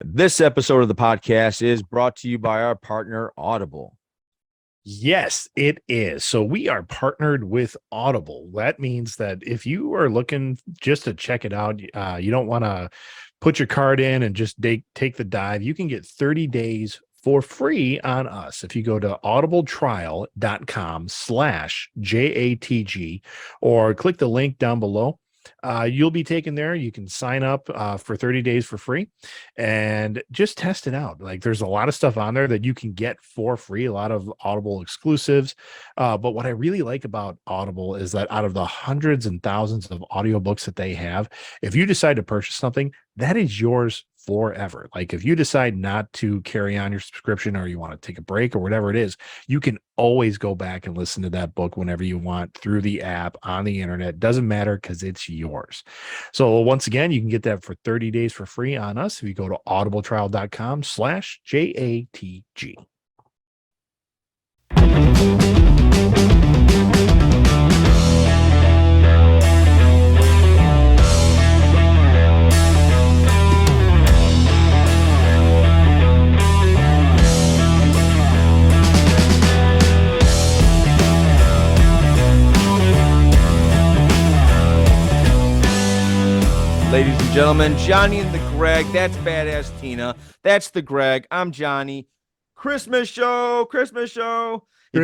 This episode of the podcast is brought to you by our partner, Audible. Yes, it is. So we are partnered with Audible. That means that if you are looking just to check it out, you don't want to put your card in and just take the dive. You can get 30 days for free on us. If you go to audibletrial.com/JATG or click the link down below, you'll be taken there. You can sign up for 30 days for free and just test it out. Like there's a lot of stuff on there that you can get for free, a lot of Audible exclusives. But what I really like about Audible is that out of the hundreds and thousands of audiobooks that they have, if you decide to purchase something, that is yours forever. Like if you decide not to carry on your subscription or you want to take a break or whatever it is, you can always go back and listen to that book whenever you want through the app on the internet. Doesn't matter because it's yours. So once again, you can get that for 30 days for free on us if you go to audibletrial.com/JATG. Ladies and gentlemen, Johnny and the Greg. That's Badass Tina. That's the Greg. I'm Johnny. Christmas show. Christmas show. Yeah,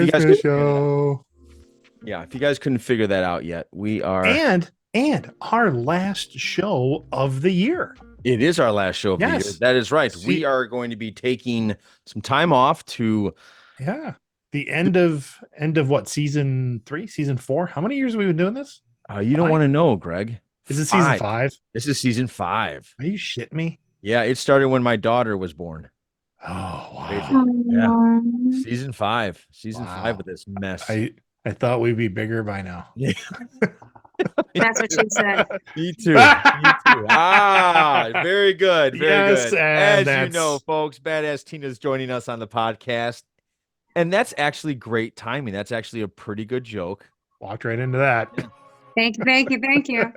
if you guys couldn't figure that out yet, we are. And our last show of the year. It is our last show of the year. That is right. We are going to be taking some time off to. Yeah. The end of what? Season 3, season 4? How many years have we been doing this? You don't want to know, Greg. Is it season 5? This is season 5. Are you shitting me? Yeah, it started when my daughter was born. Oh, wow. Yeah. Season 5. Season 5 of this mess. I thought we'd be bigger by now. Yeah. That's what she said. Me too. Very good. Very good. As you know, folks, Badass Tina's joining us on the podcast. And that's actually great timing. That's actually a pretty good joke. Walked right into that. Yeah. Thank you. Again,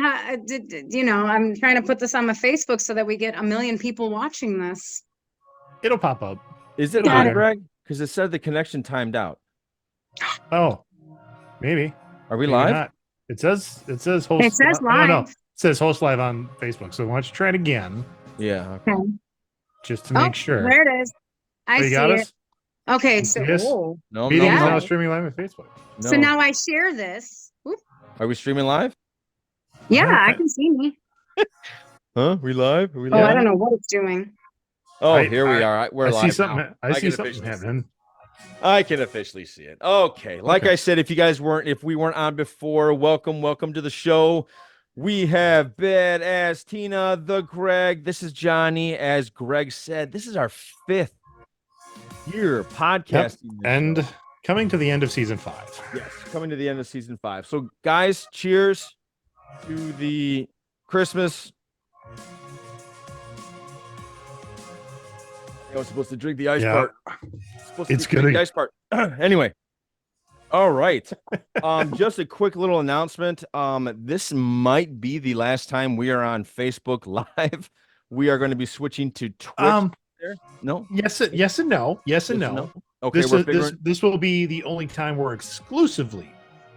I'm trying to put this on my Facebook so that we get 1 million people watching this. It'll pop up. Is it on, Greg? Because it said the connection timed out. Oh, maybe. Are we live? Not. It says host. It says live. No. It says host live on Facebook. So why don't you try it again? Yeah. Okay. Just to make sure. There it is. I see it. Okay, so no, meeting is now streaming live on Facebook. No. So now I share this. Oop. Are we streaming live? Yeah, I can see me. Huh? We live? Oh, I don't know what it's doing. Oh, here we are. We're live. I see something happening. I can officially see it. Okay. Like I said, if we weren't on before, welcome to the show. We have Badass Tina, the Greg. This is Johnny. As Greg said, this is our 5th year podcasting. Yep. And coming to the end of season 5. Yes, coming to the end of season 5. So, guys, cheers to the Christmas. I was supposed to drink the ice part. It's good. The ice part. Anyway. All right. Just a quick little announcement. This might be the last time we are on Facebook Live. We are going to be switching to Twitch. No. Yes and no. Okay. This will be the only time we're exclusively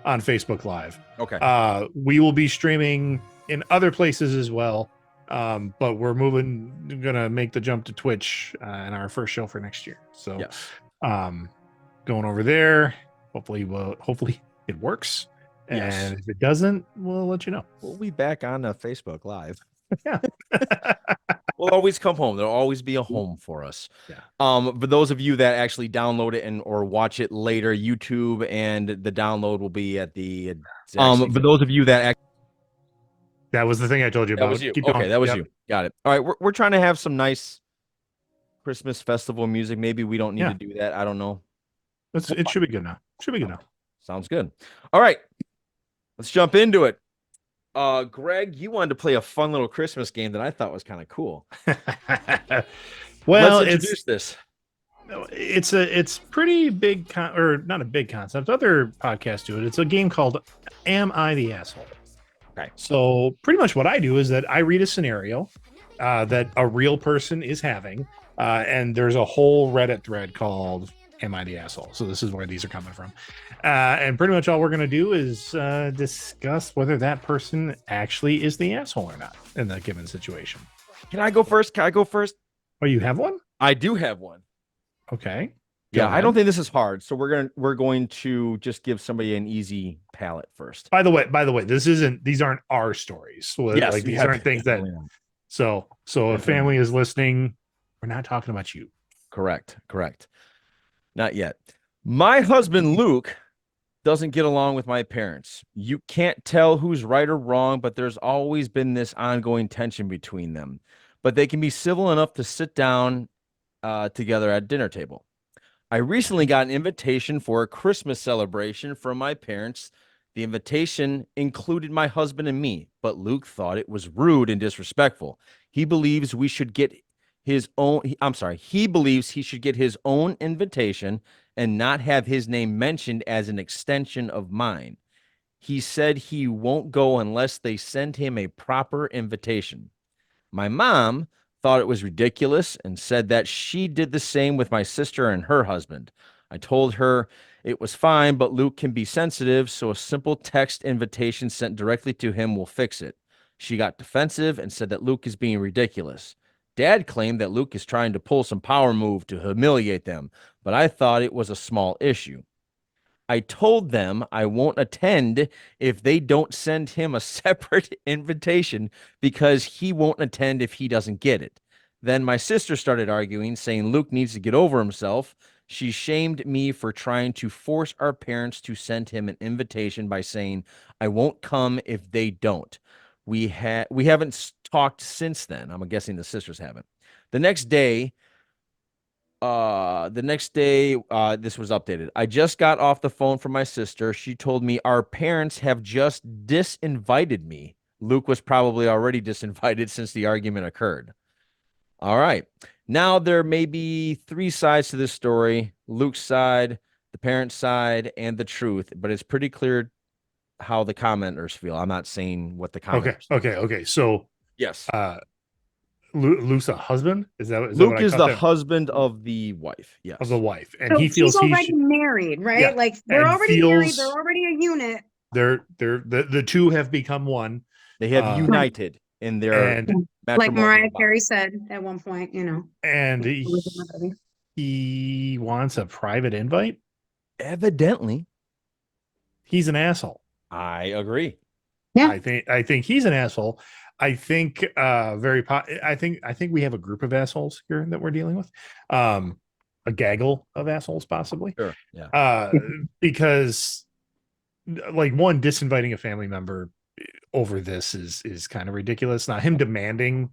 on Facebook Live. Okay. We will be streaming in other places as well. But we're gonna make the jump to Twitch in our first show for next year. So yes. Going over there. Hopefully it works. And if it doesn't, we'll let you know. We'll be back on Facebook Live. Yeah. We'll always come home. There'll always be a home for us. Yeah. For those of you that actually download it or watch it later, YouTube and the download will be at the for those of you that that was the thing I told you about. That was you. Okay, that was you. Got it. All right, we're trying to have some nice Christmas festival music. Maybe we don't need to do that. I don't know. It should be good now. Sounds good. All right. Let's jump into it. Greg, you wanted to play a fun little Christmas game that I thought was kind of cool. Well, let's introduce this. It's pretty big, or not a big concept. Other podcasts do it. It's a game called Am I the Asshole? Okay. So pretty much what I do is that I read a scenario. that a real person is having. And there's a whole Reddit thread called Am I the Asshole? So this is where these are coming from. And pretty much all we're going to do is discuss whether that person actually is the asshole or not in that given situation. Can I go first? Oh, you have one? I do have one. Okay. Yeah, I don't think this is hard. So we're going to just give somebody an easy palette first. By the way, these aren't our stories. Yes, like these aren't things that so a family is listening. We're not talking about you. Correct. Not yet. My husband, Luke, doesn't get along with my parents. You can't tell who's right or wrong, but there's always been this ongoing tension between them. But they can be civil enough to sit down together at dinner table. I recently got an invitation for a Christmas celebration from my parents. The invitation included my husband and me, but Luke thought it was rude and disrespectful. He believes we should get his own. He believes he should get his own invitation and not have his name mentioned as an extension of mine. He said he won't go unless they send him a proper invitation. My mom thought it was ridiculous and said that she did the same with my sister and her husband. I told her it was fine, but Luke can be sensitive, so a simple text invitation sent directly to him will fix it. She got defensive and said that Luke is being ridiculous. Dad claimed that Luke is trying to pull some power move to humiliate them, but I thought it was a small issue. I told them I won't attend if they don't send him a separate invitation because he won't attend if he doesn't get it. Then my sister started arguing, saying Luke needs to get over himself. She shamed me for trying to force our parents to send him an invitation by saying I won't come if they don't. We haven't talked since then. I'm guessing the sisters haven't. The next day, this was updated. I just got off the phone from my sister. She told me our parents have just disinvited me. Luke was probably already disinvited since the argument occurred. All right. Now there may be three sides to this story: Luke's side, the parents' side, and the truth, but it's pretty clear how the commenters feel. I'm not saying what the commenters Okay. So yes. Luke's a husband? Is that Luke is the husband of the wife? Yes, of the wife, and so he feels he's already married, right? Yeah, like they're already married. They're feels- already a unit. The two have become one. They have united in their and like Mariah Carey said at one point, and he wants a private invite. Evidently, he's an asshole. I agree. Yeah, I think he's an asshole. I think I think we have a group of assholes here that we're dealing with. A gaggle of assholes, possibly. Sure. Yeah. Because like one, disinviting a family member over this is kind of ridiculous. Now him demanding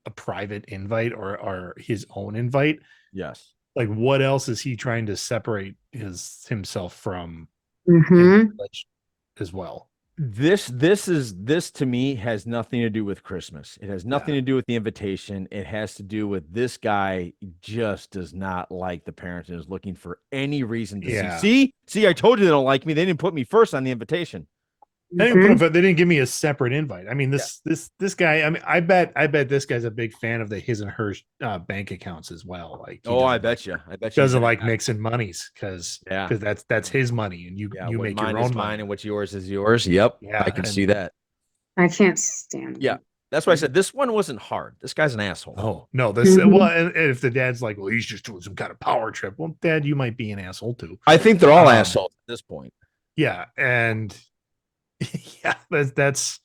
a private invite or his own invite. Yes. Like what else is he trying to separate himself from as well? This to me has nothing to do with Christmas. It has nothing to do with the invitation. It has to do with this guy just does not like the parents and is looking for any reason to see. I told you they don't like me. They didn't put me first on the invitation. They didn't give me a separate invite. I mean, this guy. I mean, I bet this guy's a big fan of the his and her bank accounts as well. Like, I bet you doesn't like mixing monies because that's his money, and you make your own mine and what's yours is yours. Yep, I can see that. I can't stand. Yeah, that's why I said this one wasn't hard. This guy's an asshole. Oh no, this well, and if the dad's like, well, he's just doing some kind of power trip. Well, Dad, you might be an asshole too. I think they're all assholes at this point. Yeah, and. Yeah, that's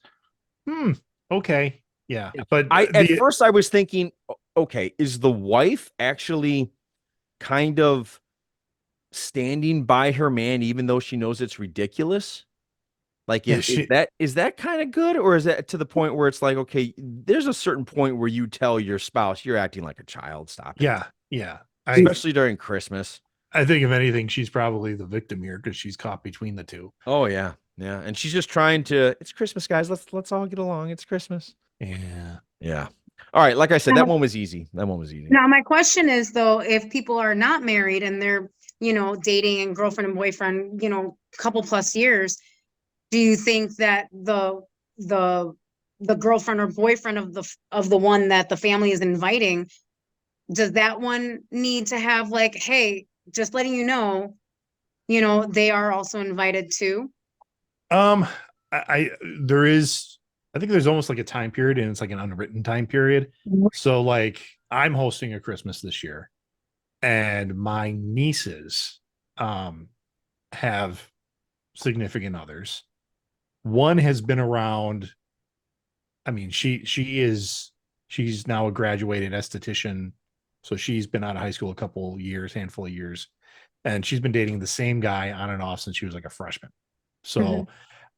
okay. Yeah, but at first I was thinking, okay, is the wife actually kind of standing by her man even though she knows it's ridiculous? Like, is that kind of good, or is that to the point where it's like, okay, there's a certain point where you tell your spouse you're acting like a child? Stop it. Yeah, especially during Christmas. I think if anything, she's probably the victim here because she's caught between the two. Oh yeah. Yeah, and she's just trying to. It's Christmas, guys. Let's all get along. It's Christmas. Yeah. All right. Like I said, that one was easy. Now, my question is though, if people are not married and they're dating and girlfriend and boyfriend, couple plus years, do you think that the the girlfriend or boyfriend of the one that the family is inviting, does that one need to have like, hey, just letting you know, they are also invited too? Um, I there is, I think there's almost like a time period, and it's like an unwritten time period. So like I'm hosting a Christmas this year, and my nieces have significant others. One has been around. I mean, she's now a graduated esthetician, so she's been out of high school a couple years, handful of years, and she's been dating the same guy on and off since she was like a freshman. So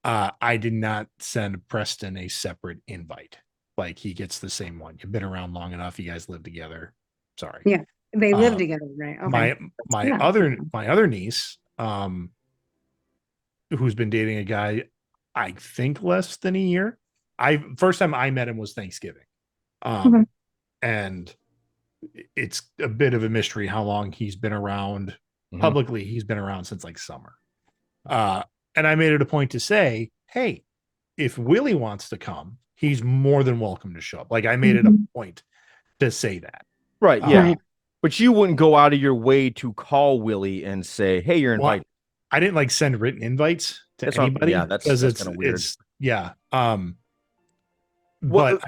I did not send Preston a separate invite. Like he gets the same one. You've been around long enough. You guys live together. Sorry. Yeah, they live Uh, together, right? Okay. my other niece, who's been dating a guy, I think less than a year. First time I met him was Thanksgiving. And it's a bit of a mystery how long he's been around. Publicly. He's been around since like summer. And I made it a point to say, hey, if Willie wants to come, he's more than welcome to show up. Like I made it a point to say that. Right. Yeah. But you wouldn't go out of your way to call Willie and say, hey, you're invited. I didn't like send written invites to anybody. Yeah, that's kind of weird. But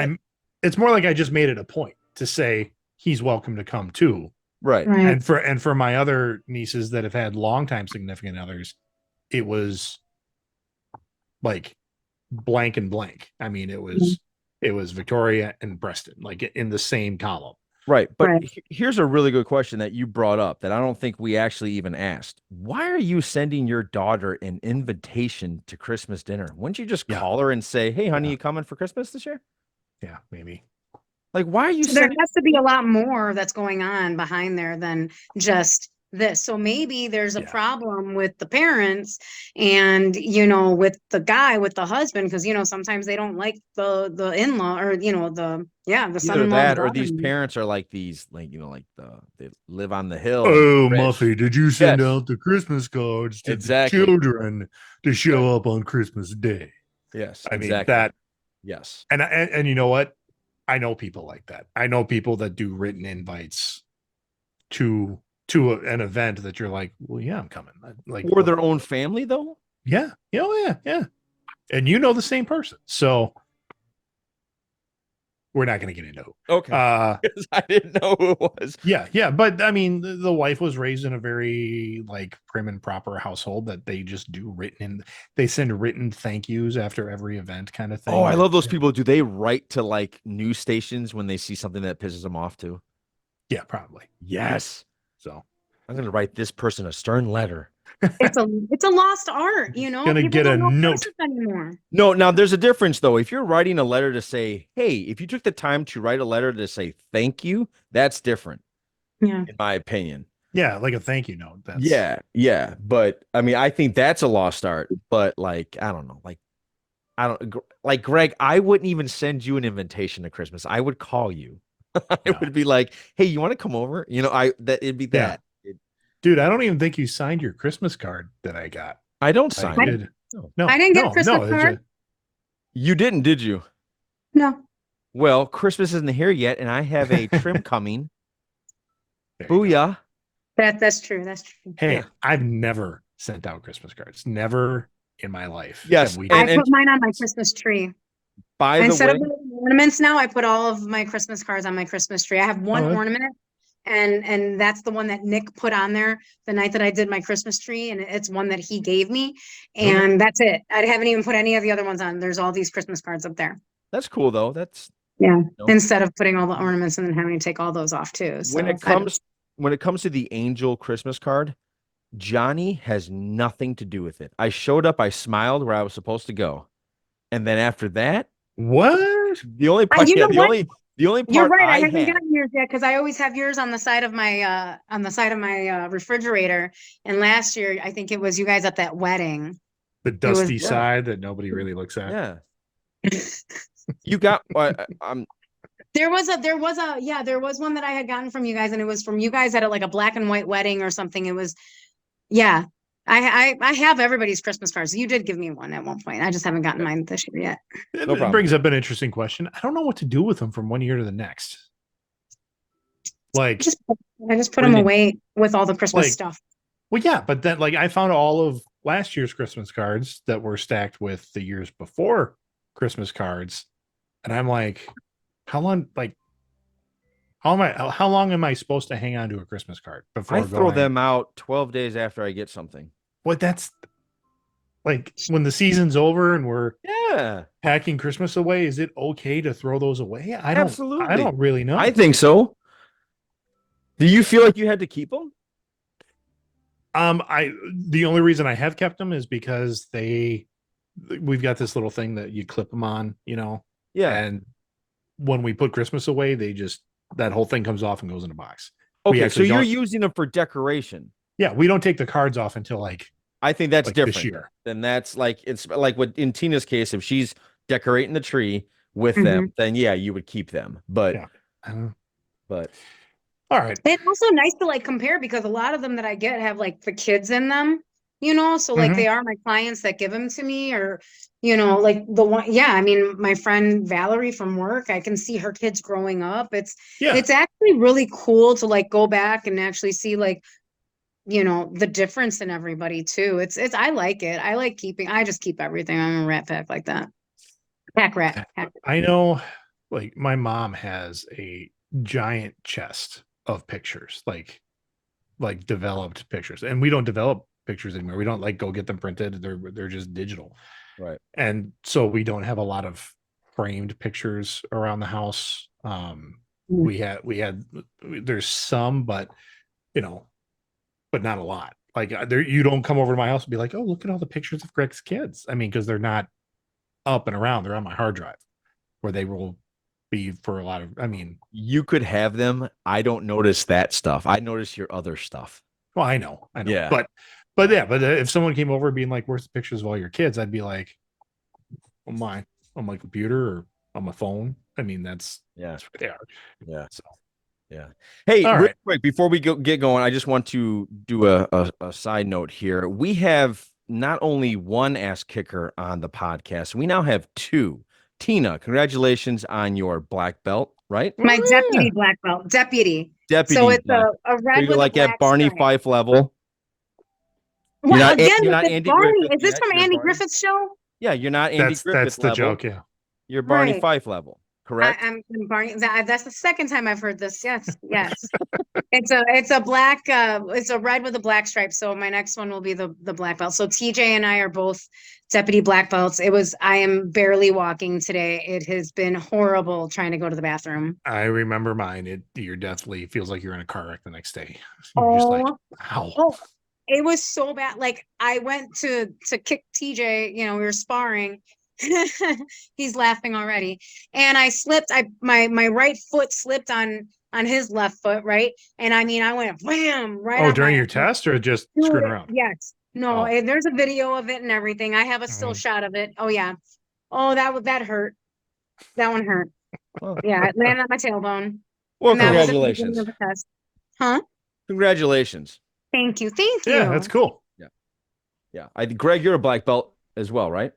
it's more like I just made it a point to say he's welcome to come too. Right. And for my other nieces that have had longtime significant others, it was like blank and blank. I mean, it was Victoria and Preston, like in the same column. Right. But here's a really good question that you brought up that I don't think we actually even asked. Why are you sending your daughter an invitation to Christmas dinner? Wouldn't you just call her and say, hey, honey, you coming for Christmas this year? Yeah, maybe. Like, why are you there has to be a lot more that's going on behind there than just this. So maybe there's a problem with the parents and, with the guy, with the husband, because, sometimes they don't like the in-law or, the son-in-law. Or these parents are like these, like, they live on the hill. Oh, Muffy, did you send out the Christmas cards to the children to show up on Christmas Day? Yes. I mean, that. Yes. And you know what? I know people like that. I know people that do written invites to an event that you're like, well, yeah, I'm coming. Like, or their own family, though. Yeah. Yeah. And the same person, so we're not going to get into it. Okay. Because I didn't know who it was. Yeah. But I mean, the wife was raised in a very like prim and proper household that they just do they send written thank yous after every event kind of thing. Oh, I love those people. Do they write to like news stations when they see something that pisses them off too? Yeah, probably. Yes. So I'm going to write this person a stern letter. It's a lost art, Gonna get a note anymore. No, now there's a difference though. If you're writing a letter to say, hey, if you took the time to write a letter to say thank you, that's different. Yeah. In my opinion. Yeah, like a thank you note. Yeah. But I mean, I think that's a lost art. But like, I don't know. Like Greg, I wouldn't even send you an invitation to Christmas. I would call you. It would be like, hey, you want to come over? It'd be that. Dude, I don't even think you signed your Christmas card that I got. I don't sign it. No, I didn't get a Christmas card. You didn't, did you? No. Well, Christmas isn't here yet, and I have a trim coming. Booyah. That's true. That's true. Hey, I've never sent out Christmas cards. Never in my life. Yes. I put mine on my Christmas tree. Instead of ornaments now, I put all of my Christmas cards on my Christmas tree. I have one ornament. And that's the one that Nick put on there the night that I did my Christmas tree. And it's one that he gave me. And that's it. I haven't even put any of the other ones on. There's all these Christmas cards up there. That's cool, though. Instead of putting all the ornaments and then having to take all those off, too. So when it comes to the angel Christmas card, Johnny has nothing to do with it. I showed up. I smiled where I was supposed to go. And then after that. What? The only part. The only part you're right. I haven't gotten yours yet because I always have yours on the side of my refrigerator. And last year, I think it was you guys at that wedding. The dusty side that nobody really looks at. Yeah. You got. There was one that I had gotten from you guys, and it was from you guys at like a black and white wedding or something. It was, I have everybody's Christmas cards. You did give me one at one point. I just haven't gotten mine this year yet. It No problem. brings up an interesting question. I don't know what to do with them from one year to the next. Like, I just put them away with all the Christmas stuff. Well, yeah, but then like I found all of last year's Christmas cards that were stacked with the years before Christmas cards, and I'm like, how long? Like, how long am I supposed to hang on to a Christmas card before I throw them out 12 days after I get something? What? That's like when the season's over and we're packing Christmas away. Is it okay to throw those away? Absolutely. I don't really know. I think so. Do you feel like you had to keep them? The only reason I have kept them is because we've got this little thing that you clip them on, you know. Yeah. And when we put Christmas away, that whole thing comes off and goes in a box. Okay, so you're using them for decoration. Yeah, we don't take the cards off until like I think that's different this year. Then that's like it's like what in Tina's case, if she's decorating the tree with them, then yeah, you would keep them. But but all right. It's also nice to like compare because a lot of them that I get have like the kids in them, you know, so like they are my clients that give them to me, or you know, like the one, I mean, my friend Valerie from work, I can see her kids growing up. It's actually really cool to like go back and actually see like, you know, the difference in everybody too. It's I like it. I like I just keep everything. I'm a rat pack like that. Pack rat. I know, like my mom has a giant chest of pictures, like developed pictures, and we don't develop pictures anymore. We don't like go get them printed. They're just digital, right? And so we don't have a lot of framed pictures around the house. There's some, but you know, but not a lot. Like you don't come over to my house and be like, oh, look at all the pictures of Greg's kids. I mean, because they're not up and around. They're on my hard drive, where they will be for a lot of. I mean, you could have them. I don't notice that stuff. I notice your other stuff. Well, I know. Yeah, but if someone came over being like, "Where's the pictures of all your kids?" I'd be like, on my computer or on my phone. I mean, that's what they are. Yeah. So. Yeah. Hey, real quick, before we get going, I just want to do a side note here. We have not only one ass kicker on the podcast, we now have two. Tina, congratulations on your black belt, right? My deputy black belt. Deputy. So it's a red with like a black at Barney stripe. Fife level. Well, again, Barney. Is this from Andy Griffith's show? Yeah, you're not Andy Griffith That's the level. joke, yeah. You're Barney Fife level. Correct. I'm Barney. That's the second time I've heard this. Yes. It's a black. It's a red with a black stripe. So my next one will be the black belt. So TJ and I are both deputy black belts. I am barely walking today. It has been horrible trying to go to the bathroom. I remember mine. You're definitely feels like you're in a car wreck the next day. You're just like, ow. Oh, it was so bad. Like I went to kick TJ. You know, we were sparring. He's laughing already. And I slipped. My right foot slipped on his left foot, right? And I mean, I went wham right. Oh, during your test or just screwing around? Yes. No, there's a video of it and everything. I have a still shot of it. Oh yeah. Oh, that hurt. That one hurt. Yeah, it landed on my tailbone. Well, congratulations. Huh? Congratulations. Thank you. Yeah, that's cool. Yeah. Greg, you're a black belt as well, right?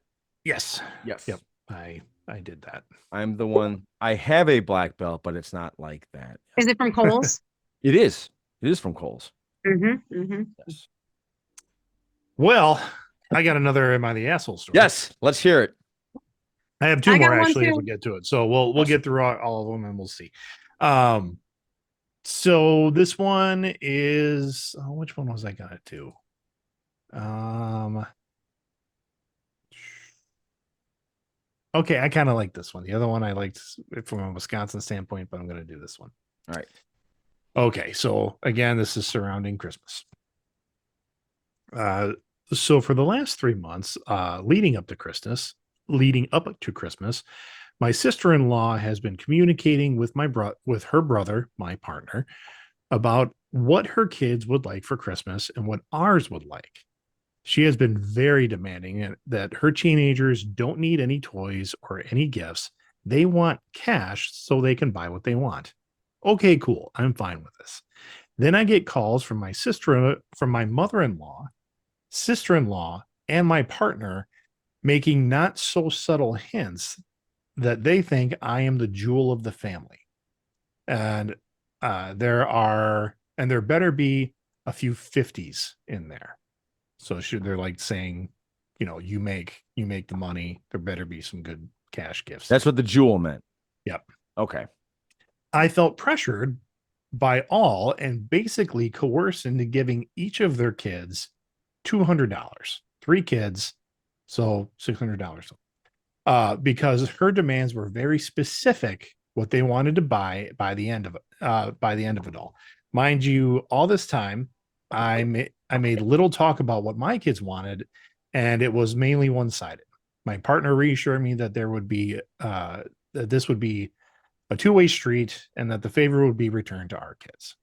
Yes. Yes. Yep. I did that. I'm the one. I have a black belt, but it's not like that. Is it from Kohl's? It is. It is from Kohl's. Yes. Well, I got another Am I the Asshole story. Yes. Let's hear it. I have two more actually as we get to it. So we'll get through all of them and we'll see. So this one is which one was I gonna do? Okay, I kind of like this one. The other one I liked from a Wisconsin standpoint, but I'm going to do this one. All right. Okay, so again, this is surrounding Christmas. So for the last 3 months, leading up to Christmas, my sister-in-law has been communicating with her brother, my partner, about what her kids would like for Christmas and what ours would like. She has been very demanding that her teenagers don't need any toys or any gifts. They want cash so they can buy what they want. Okay, cool. I'm fine with this. Then I get calls from my mother-in-law sister-in-law, and my partner making not so subtle hints that they think I am the jewel of the family. And there better be a few 50s in there. So they're like saying, you make the money. There better be some good cash gifts. That's what the jewel meant. Yep. Okay. I felt pressured by all and basically coerced into giving each of their kids $200. 3 kids, so $600. Because her demands were very specific what they wanted to buy by the end of it. By the end of it all, mind you, all this time I made little talk about what my kids wanted, and it was mainly one-sided. My partner reassured me that that this would be a two-way street and that the favor would be returned to our kids.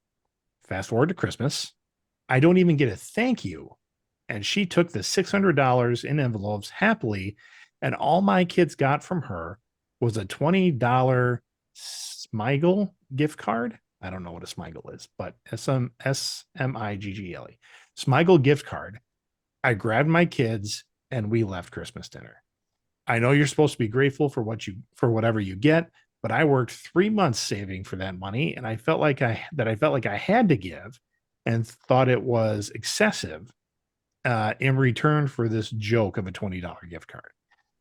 Fast forward to Christmas, I don't even get a thank you, and she took the $600 in envelopes happily, and all my kids got from her was a $20 Smiggle gift card. I don't know what a Smiggle is, but Smiggle. Smiggle gift card. I grabbed my kids and we left Christmas dinner. I know you're supposed to be grateful for whatever you get, but I worked 3 months saving for that money, and I felt like I had to give, and thought it was excessive in return for this joke of a $20 gift card.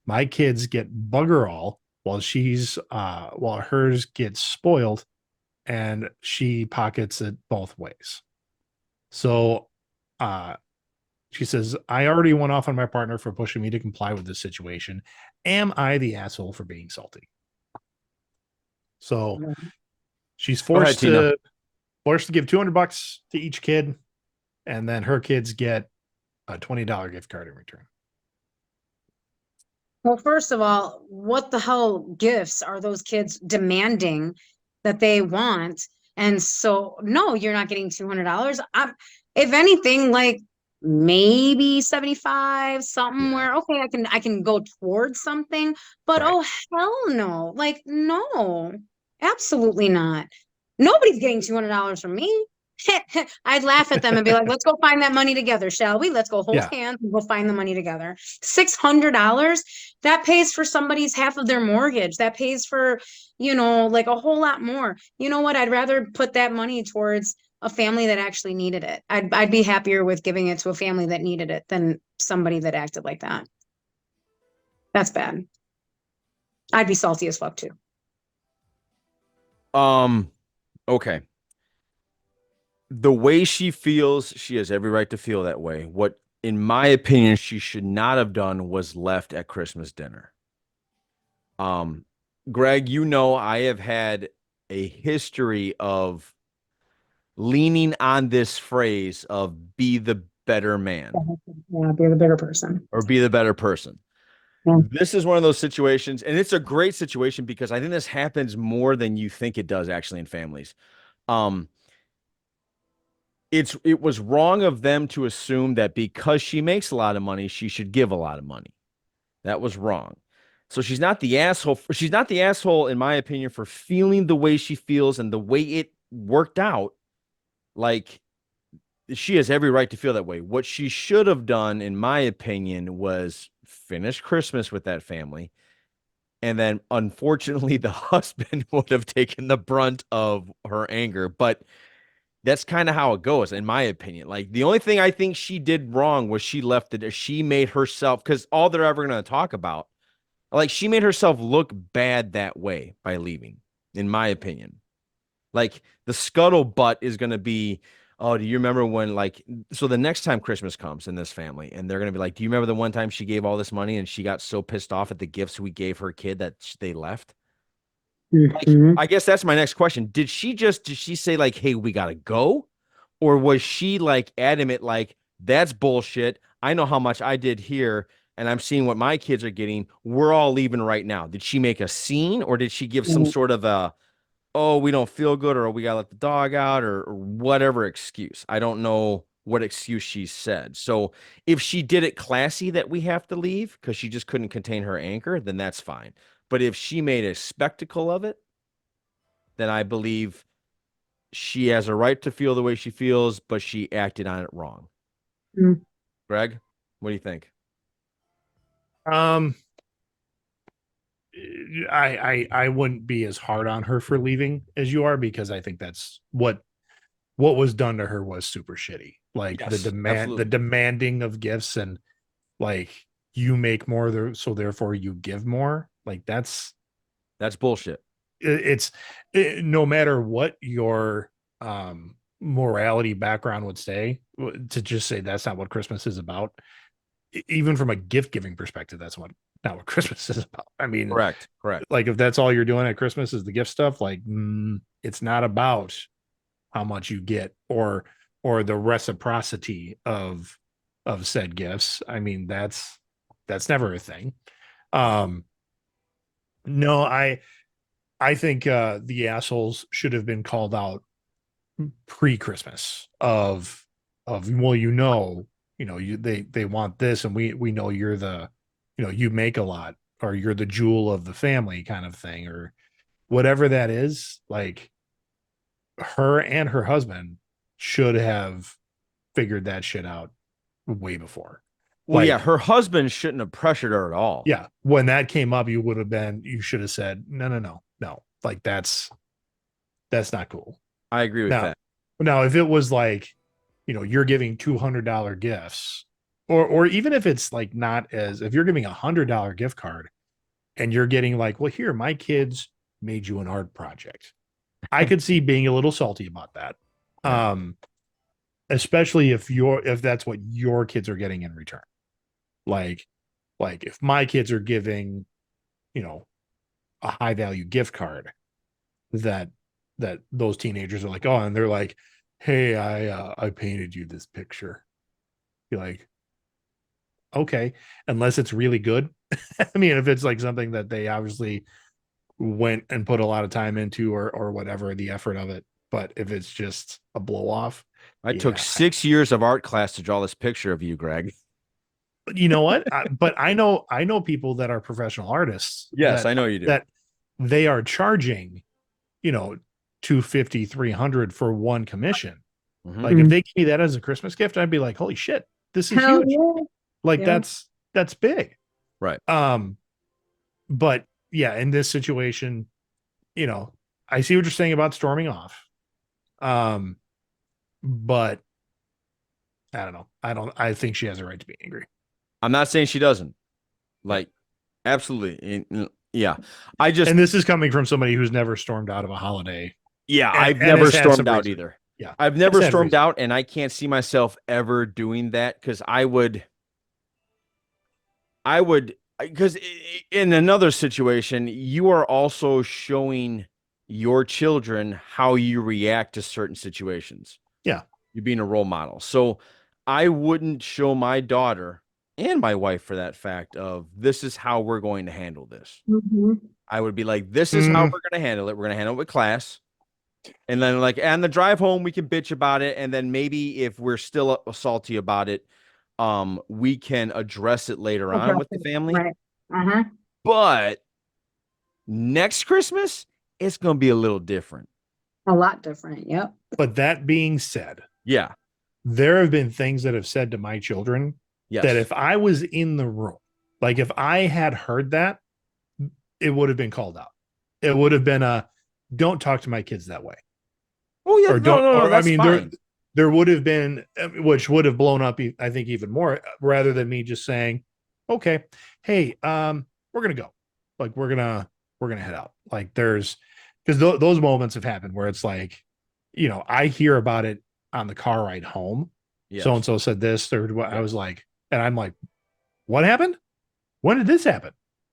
My kids get bugger all while hers gets spoiled, and she pockets it both ways. So she says, I already went off on my partner for pushing me to comply with this situation. Am I the asshole for being salty? So she's forced to give $200 to each kid, and then her kids get a $20 gift card in return. Well, first of all, what the hell gifts are those kids demanding that they want? And so, no, you're not getting $200. If anything, like maybe 75, something where, okay, I can go towards something, but Right. oh, hell no. Like, no, absolutely not. Nobody's getting $200 from me. I'd laugh at them and be like, let's go find that money together, shall we? Let's go hold hands and go find the money together. $600, that pays for somebody's half of their mortgage. That pays for, like a whole lot more. You know what? I'd rather put that money towards a family that actually needed it. I'd be happier with giving it to a family that needed it than somebody that acted like that. That's bad. I'd be salty as fuck too. Okay. The way she feels, she has every right to feel that way. What, in my opinion, she should not have done was left at Christmas dinner. Greg, I have had a history of leaning on this phrase of be the better man. Yeah, be the better person. Or be the better person. Yeah. This is one of those situations, and it's a great situation because I think this happens more than you think it does actually in families. It was wrong of them to assume that because she makes a lot of money, she should give a lot of money. That was wrong. So she's not the asshole. She's not the asshole, in my opinion, for feeling the way she feels and the way it worked out. Like, she has every right to feel that way. What she should have done, in my opinion, was finish Christmas with that family. And then, unfortunately, the husband would have taken the brunt of her anger. But that's kind of how it goes, in my opinion. Like, the only thing I think she did wrong was she left it. She made herself, because all they're ever going to talk about, like, she made herself look bad that way by leaving, in my opinion. Like, the scuttlebutt is going to be, oh, do you remember when, like, so the next time Christmas comes in this family, and they're going to be like, do you remember the one time she gave all this money and she got so pissed off at the gifts we gave her kid that they left? Like, I guess that's my next question. Did she say like, hey, we got to go? Or was she like adamant, like, that's bullshit. I know how much I did here and I'm seeing what my kids are getting. We're all leaving right now. Did she make a scene, or did she give some sort of a, oh, we don't feel good, or we got to let the dog out, or whatever excuse? I don't know what excuse she said. So if she did it classy that we have to leave because she just couldn't contain her anger, then that's fine. But if she made a spectacle of it, then I believe she has a right to feel the way she feels, but she acted on it wrong. Greg, what do you think? Um, I wouldn't be as hard on her for leaving as you are, because I think that's what was done to her was super shitty. Like Yes, the absolutely. demanding of gifts, and like you make more there, so therefore you give more. Like that's bullshit. no matter what your morality background would say, to just say that's not what Christmas is about. Even from a gift giving perspective, that's not what Christmas is about. I mean, Correct. like if that's all you're doing at Christmas is the gift stuff, like it's not about how much you get, or the reciprocity of said gifts. I mean, that's never a thing. Um, no, I think the assholes should have been called out pre-Christmas of well, they want this, and we know you're the, you make a lot, or you're the jewel of the family kind of thing, or whatever that is. Like her and her husband should have figured that shit out way before. Well, yeah, Like, her husband shouldn't have pressured her at all. yeah, when that came up, you should have said, no. Like that's not cool. I agree with Now, that. if it was like, you're giving $200 gifts, or even if it's like not as, if you're giving $100 gift card and you're getting like, well, here, my kids made you an art project. I could see being a little salty about that. Yeah. Especially if that's what your kids are getting in return. Like if my kids are giving, a high value gift card, that those teenagers are like, oh, and they're like, hey, I painted you this picture. You're like, okay, unless it's really good. I mean, if it's like something that they obviously went and put a lot of time into, or whatever, the effort of it. But if it's just a blow off, I took yeah. 6 years of art class to draw this picture of you, Greg. But you know what? But I know people that are professional artists Yes, I know you do. that they are charging, 250, 300 for one commission. Mhm. Like if they give me that as a Christmas gift, I'd be like, holy shit, this is Hell huge. yeah. Like Yeah. that's big. Right. But yeah, in this situation, I see what you're saying about storming off. But I don't know. I think she has a right to be angry. I'm not saying she doesn't. Like, absolutely. Yeah. And this is coming from somebody who's never stormed out of a holiday. Yeah, And I've has never had some stormed out reason. either. Yeah. I've never Has had stormed reason. out, and I can't see myself ever doing that, because I would, because in another situation, you are also showing your children how you react to certain situations. Yeah. You're being a role model. So I wouldn't show my daughter, and my wife for that fact, of this is how we're going to handle this. Mhm. I would be like, this is how we're going to handle it. We're going to handle it with class. And then, like, on the drive home, we can bitch about it. And then maybe if we're still salty about it, we can address it later on with the family. Right. Uh-huh. But next Christmas, it's going to be a little different. A lot different. Yep. But that being said, Yeah. there have been things that have said to my children Yes. that if I was in the room, like if I had heard that, it would have been called out. It would have been don't talk to my kids that way. Oh yeah, Or don't. No, or that's I mean, fine. there would have been, which would have blown up, I think, even more, rather than me just saying, okay, hey, we're gonna go. Like we're gonna head out. Like because those moments have happened where it's like, I hear about it on the car ride home. Yes. So and so said this, or what. I was like, and I'm like, what happened? When did this happen?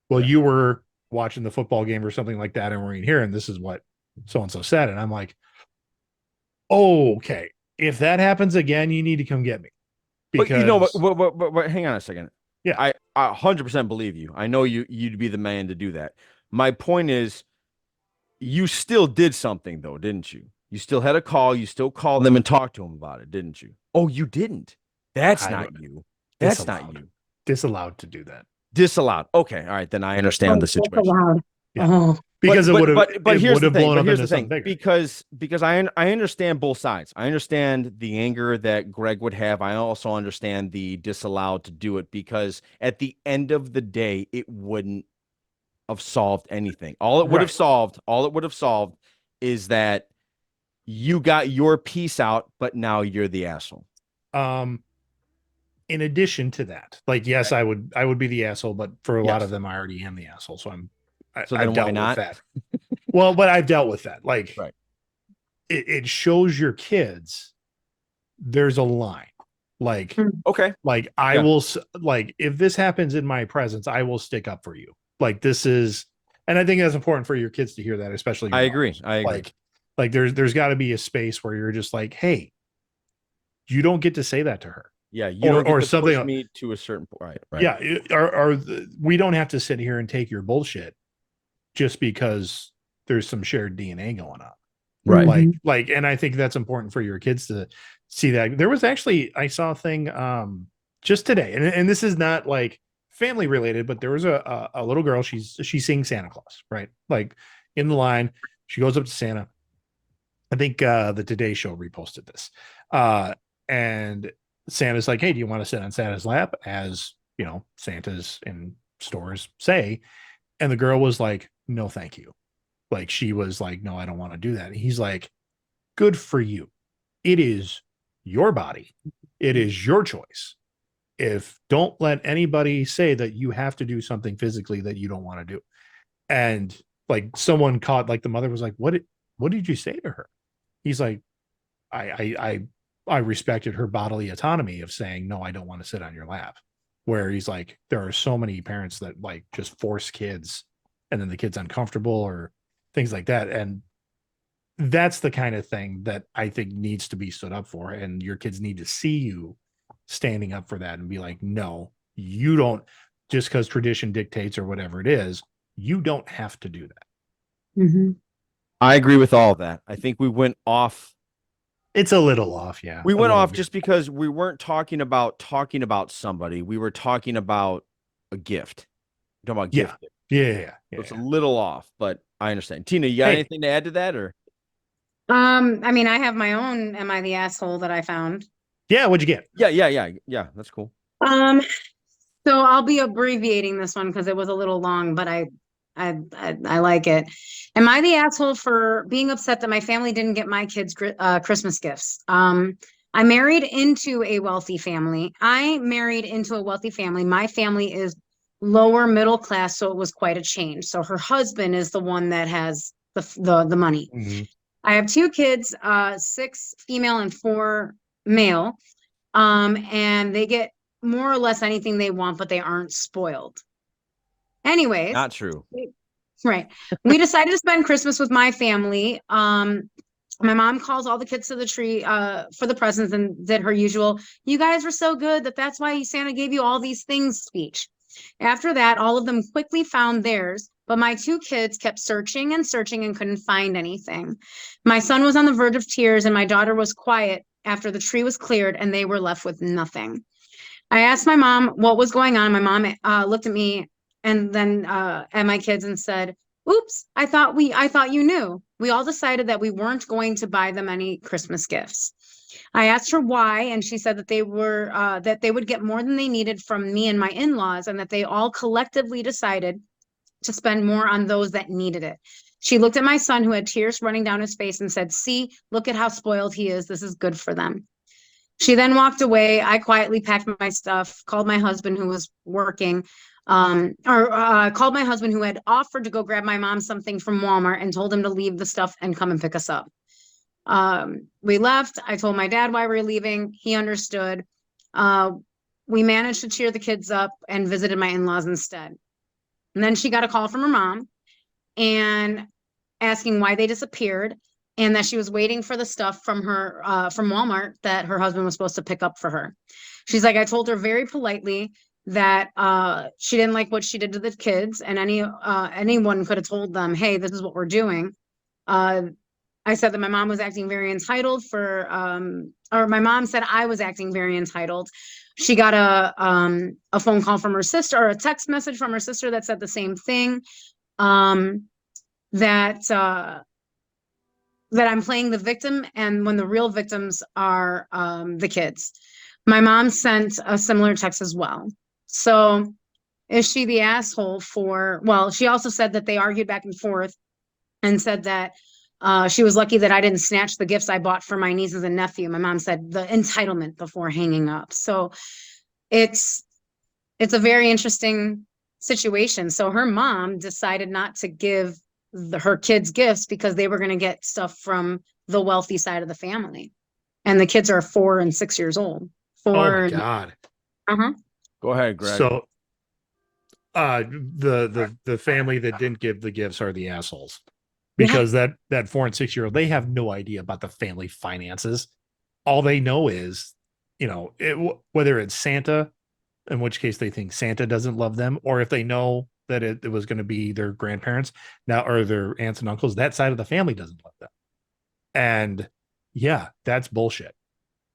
Well, you were watching the football game or something like that, and we're in here, and this is what so and so said, and I'm like, oh, okay. If that happens again, you need to come get me. Because but hang on a second. Yeah. I 100% believe you. I know you'd be the man to do that. My point is, you still did something though, didn't you? You still had a call. You still called them and talked to them about it, didn't you? Oh, you didn't. That's not you. That's not you. Disallowed to do that. Disallowed. Okay. All right. Then I understand the situation. Disallowed. Yeah. Oh, Because but it here's would the have thing. blown But up here's into the thing. something bigger. Because I understand both sides. I understand the anger that Greg would have. I also understand the disallowed to do it because at the end of the day, it wouldn't have solved anything. All it would have Right. solved is that you got your piece out, but now you're the asshole. In addition to that, like, yes, Okay. I would be the asshole, but for a lot of Yes. them, I already am the asshole. So So I've then why dealt with not? that. Well, but I've dealt with that. Like, Right. it shows your kids there's a line. Like, Okay. I Yeah. will, like, if this happens in my presence, I will stick up for you. Like, this is, and I think that's important for your kids to hear that, especially your I agree. daughters. I agree. Like there's got to be a space where you're just like, hey, you don't get to say that to her. Yeah. You don't get Or to something. push me to a certain point. Right. Right. Yeah. We don't have to sit here and take your bullshit just because there's some shared DNA going on. Right. Like, and I think that's important for your kids to see that. There was actually, I saw a thing just today, and this is not like family related, but there was a little girl, she's seeing Santa Claus, right? Like, in the line, she goes up to Santa. I think the Today Show reposted this. And Santa's like, hey, do you want to sit on Santa's lap? As you know, Santa's in stores say. And the girl was like, no, thank you. Like, she was like, no, I don't want to do that. And he's like, good for you. It is your body. It is your choice. If don't let anybody say that you have to do something physically that you don't want to do. And like, someone caught, like, the mother was like, what did you say to her? He's like, I respected her bodily autonomy of saying, no, I don't want to sit on your lap. Where he's like, there are so many parents that like just force kids and then the kid's uncomfortable or things like that. And that's the kind of thing that I think needs to be stood up for. And your kids need to see you standing up for that and be like, no, you don't, just because tradition dictates or whatever it is, you don't have to do that. I agree with all of that. I think we went off. It's a little off, yeah. We a went little off bit. just because we weren't talking about somebody. We were talking about a gift. We're talking about Yeah. gift. Yeah. So it's a little off, but I understand. Tina, you got anything to add to that, or? I mean, I have my own "Am I the asshole" that I found. Yeah, what'd you get? Yeah. That's cool. So I'll be abbreviating this one because it was a little long, but I like it. Am I the asshole for being upset that my family didn't get my kids Christmas gifts? I married into a wealthy family. My family is lower middle class, so it was quite a change. So her husband is the one that has the money. Mm-hmm. I have two kids, 6 female and 4 male. And they get more or less anything they want, but they aren't spoiled. Anyways, Not true. right. We decided to spend Christmas with my family. My mom calls all the kids to the tree for the presents and did her usual, "You guys were so good that's why Santa gave you all these things" speech. After that, all of them quickly found theirs, but my 2 kids kept searching and searching and couldn't find anything. My son was on the verge of tears and my daughter was quiet after the tree was cleared and they were left with nothing. I asked my mom what was going on. My mom looked at me and then at my kids and said, "Oops, I thought you knew. We all decided that we weren't going to buy them any Christmas gifts." I asked her why, and she said that they would get more than they needed from me and my in-laws, and that they all collectively decided to spend more on those that needed it. She looked at my son, who had tears running down his face, and said, "See, look at how spoiled he is. This is good for them." She then walked away. I quietly packed my stuff, called my husband who was working, called my husband who had offered to go grab my mom something from Walmart, and told him to leave the stuff and come and pick us up. We left. I told my dad why we were leaving. He understood. We managed to cheer the kids up and visited my in-laws instead. And then she got a call from her mom and asking why they disappeared, and that she was waiting for the stuff from Walmart that her husband was supposed to pick up for her. She's like, "I told her very politely that she didn't like what she did to the kids, and anyone could have told them, hey, this is what we're doing." I said that my mom was acting very entitled or my mom said I was acting very entitled. She got a phone call from her sister, or a text message from her sister that said the same thing. that that I'm playing the victim, and when the real victims are the kids. My mom sent a similar text as well. So is she the asshole for, well, she also said that they argued back and forth and said that she was lucky that I didn't snatch the gifts I bought for my nieces and nephew. My mom said the entitlement before hanging up. So it's a very interesting situation. So her mom decided not to give her kids gifts because they were going to get stuff from the wealthy side of the family. And the kids are 4 and 6 years old. Oh my Four. God. Uh-huh. Go ahead, Greg. So the family that didn't give the gifts are the assholes, because that 4 and 6 year old, they have no idea about the family finances. All they know is, whether it's Santa, in which case they think Santa doesn't love them, or if they know that it was going to be their grandparents now, or their aunts and uncles, that side of the family doesn't love them. And yeah, that's bullshit.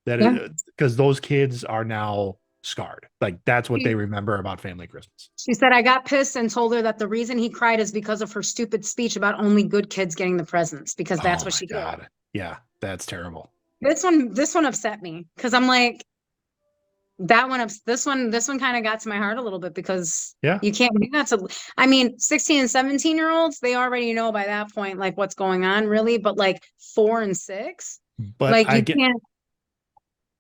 That is, because those kids are now scarred. Like, that's what they remember about family Christmas. She said, I got pissed and told her that the reason he cried is because of her stupid speech about only good kids getting the presents, because that's what she did. Yeah, that's terrible. This one upset me, because I'm like, this one kind of got to my heart a little bit, because you can't do that to, I mean, 16 and 17-year-olds, they already know by that point, like, what's going on, really. But like 4 and 6, but like, you can't.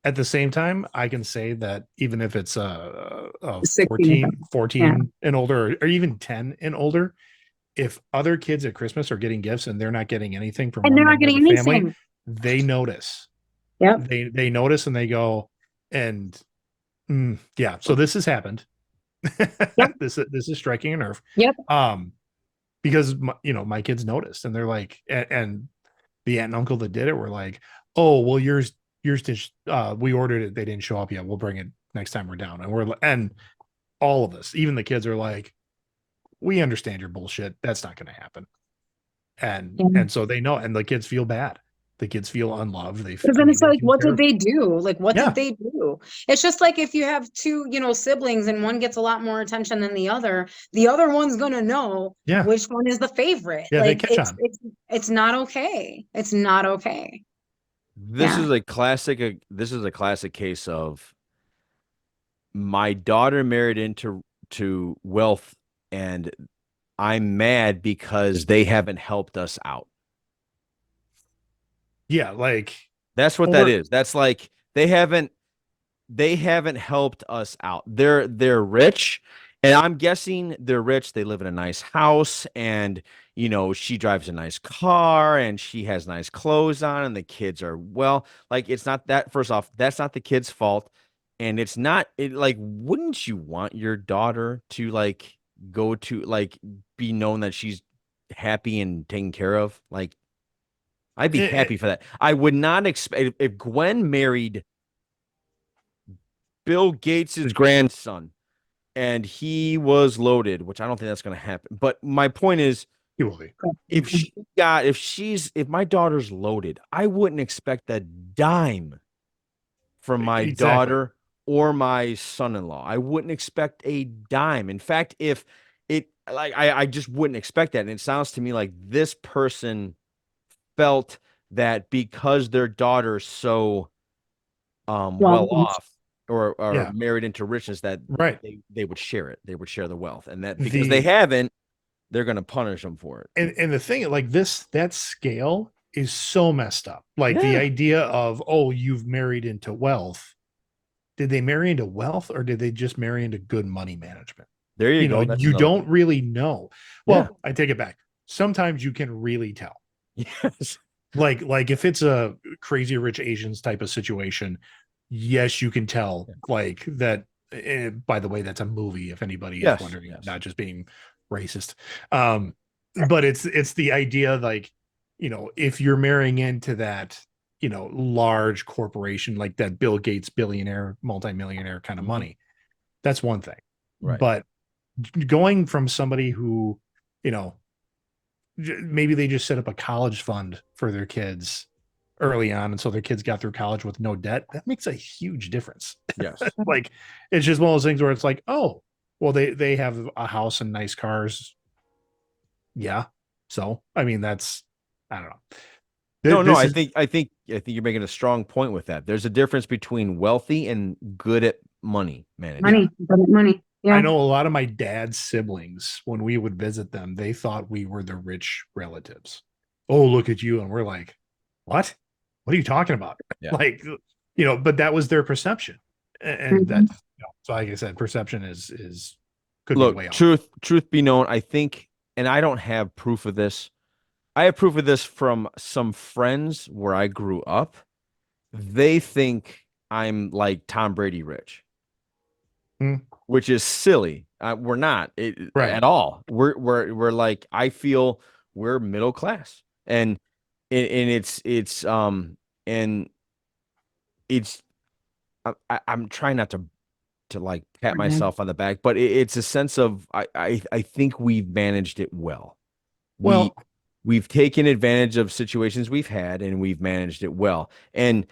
At the same time, I can say that even if it's 14 and older, or even 10 and older, if other kids at Christmas are getting gifts and they're not getting anything from one member of the family, they notice. Yep. They notice and they go, and yeah, so this has happened. Yep. This is striking a nerve. Yep. Because my kids noticed, and they're like, and the aunt and uncle that did it were like, oh, well, yours we ordered it, they didn't show up yet, we'll bring it next time we're down. And all of us, even the kids, are like, we understand your bullshit, that's not going to happen. And so they know, and the kids feel bad. The kids feel unloved. Because then it's like, what did they do? Like, what Yeah. did they do? It's just like if you have two, siblings, and one gets a lot more attention than the other one's gonna know which one is the favorite. Yeah, like, they catch on. It's not okay. It's not okay. This is a classic case of my daughter married into wealth, and I'm mad because they haven't helped us out. Yeah, like, that's what that is. That's like they haven't helped us out. They're rich, and I'm guessing they're rich. They live in a nice house, and she drives a nice car, and she has nice clothes on, and the kids are, well, like, it's not that, first off, that's not the kid's fault. And it's not like, wouldn't you want your daughter to like go to, like, be known that she's happy and taken care of? Like, I'd be happy for that. I would not expect, if Gwen married Bill Gates's grandson and he was loaded, which I don't think that's going to happen. But my point is, he will be. If my daughter's loaded, I wouldn't expect a dime from my daughter or my son-in-law. I wouldn't expect a dime. In fact, if it, like, I just wouldn't expect that. And it sounds to me like this person felt that because their daughter's so well off, or married into richness, that they would share it. They would share the wealth, and that because they haven't, they're going to punish them for it. And the thing, like, that scale is so messed up. Like, the idea of, oh, you've married into wealth. Did they marry into wealth, or did they just marry into good money management? There you go. You don't really know. Well, I take it back. Sometimes you can really tell. Yes. Like if it's a Crazy Rich Asians type of situation, yes, you can tell. Like that. By the way, that's a movie. If anybody is wondering, not just being racist. But it's the idea, like, if you're marrying into that, large corporation, like that Bill Gates billionaire, multimillionaire kind of money, that's one thing. Right. But going from somebody who, maybe they just set up a college fund for their kids early on, and so their kids got through college with no debt, that makes a huge difference. Yes. Like, it's just one of those things where it's like, oh, well, they have a house and nice cars. Yeah. So, I mean, that's, I don't know. No, This I is, think you're making a strong point with that. There's a difference between wealthy and good at money management. yeah. Money. I Yeah. know a lot of my dad's siblings, when we would visit them, they thought we were the rich relatives. Oh, look at you. And we're like, what? What are you talking about? Yeah. Like, but that was their perception. And Mhm. that, so like I said, perception is could be way Look, off. truth be known, I think, and I don't have proof of this. I have proof of this from some friends where I grew up. They think I'm like Tom Brady rich, Hmm. which is silly. We're not Right. at all. We're like I feel we're middle class, and and it's I'm trying not to like pat Mhm. myself on the back, but it's a sense of I think we've managed it well. We Well, we've taken advantage of situations we've had and we've managed it well. And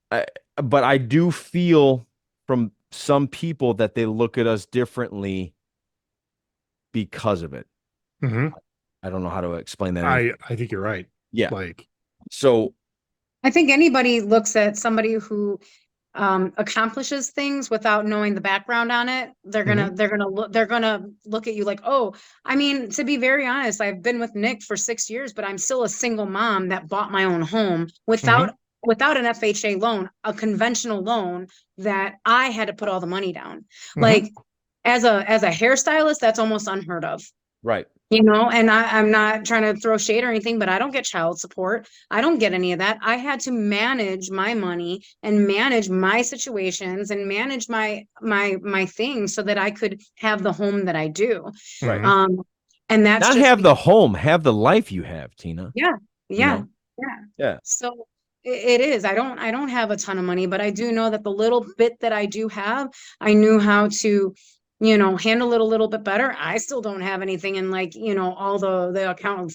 I, but I do feel from some people that they look at us differently because of it. mhm. I don't know how to explain that. I think you're right. Yeah. Like, So I think anybody looks at somebody who accomplishes things without knowing the background on it, mhm, they're gonna look at you like, oh, I mean, to be very honest, I've been with Nick for 6 years, but I'm still a single mom that bought my own home mhm, without an FHA loan, a conventional loan that I had to put all the money down. mhm. Like as a hairstylist, that's almost unheard of. right. And I'm not trying to throw shade or anything, but I don't get child support. I don't get any of that. I had to manage my money and manage my situations and manage my things so that I could have the home that I do. Right. Mhm. Um, and that's Not just have the because, home, have the life you have, Tina. yeah, You yeah, know? yeah. Yeah. So it is. I don't have a ton of money, but I do know that the little bit that I do have, I knew how to, handle it a little bit better. I still don't have anything in like, all the account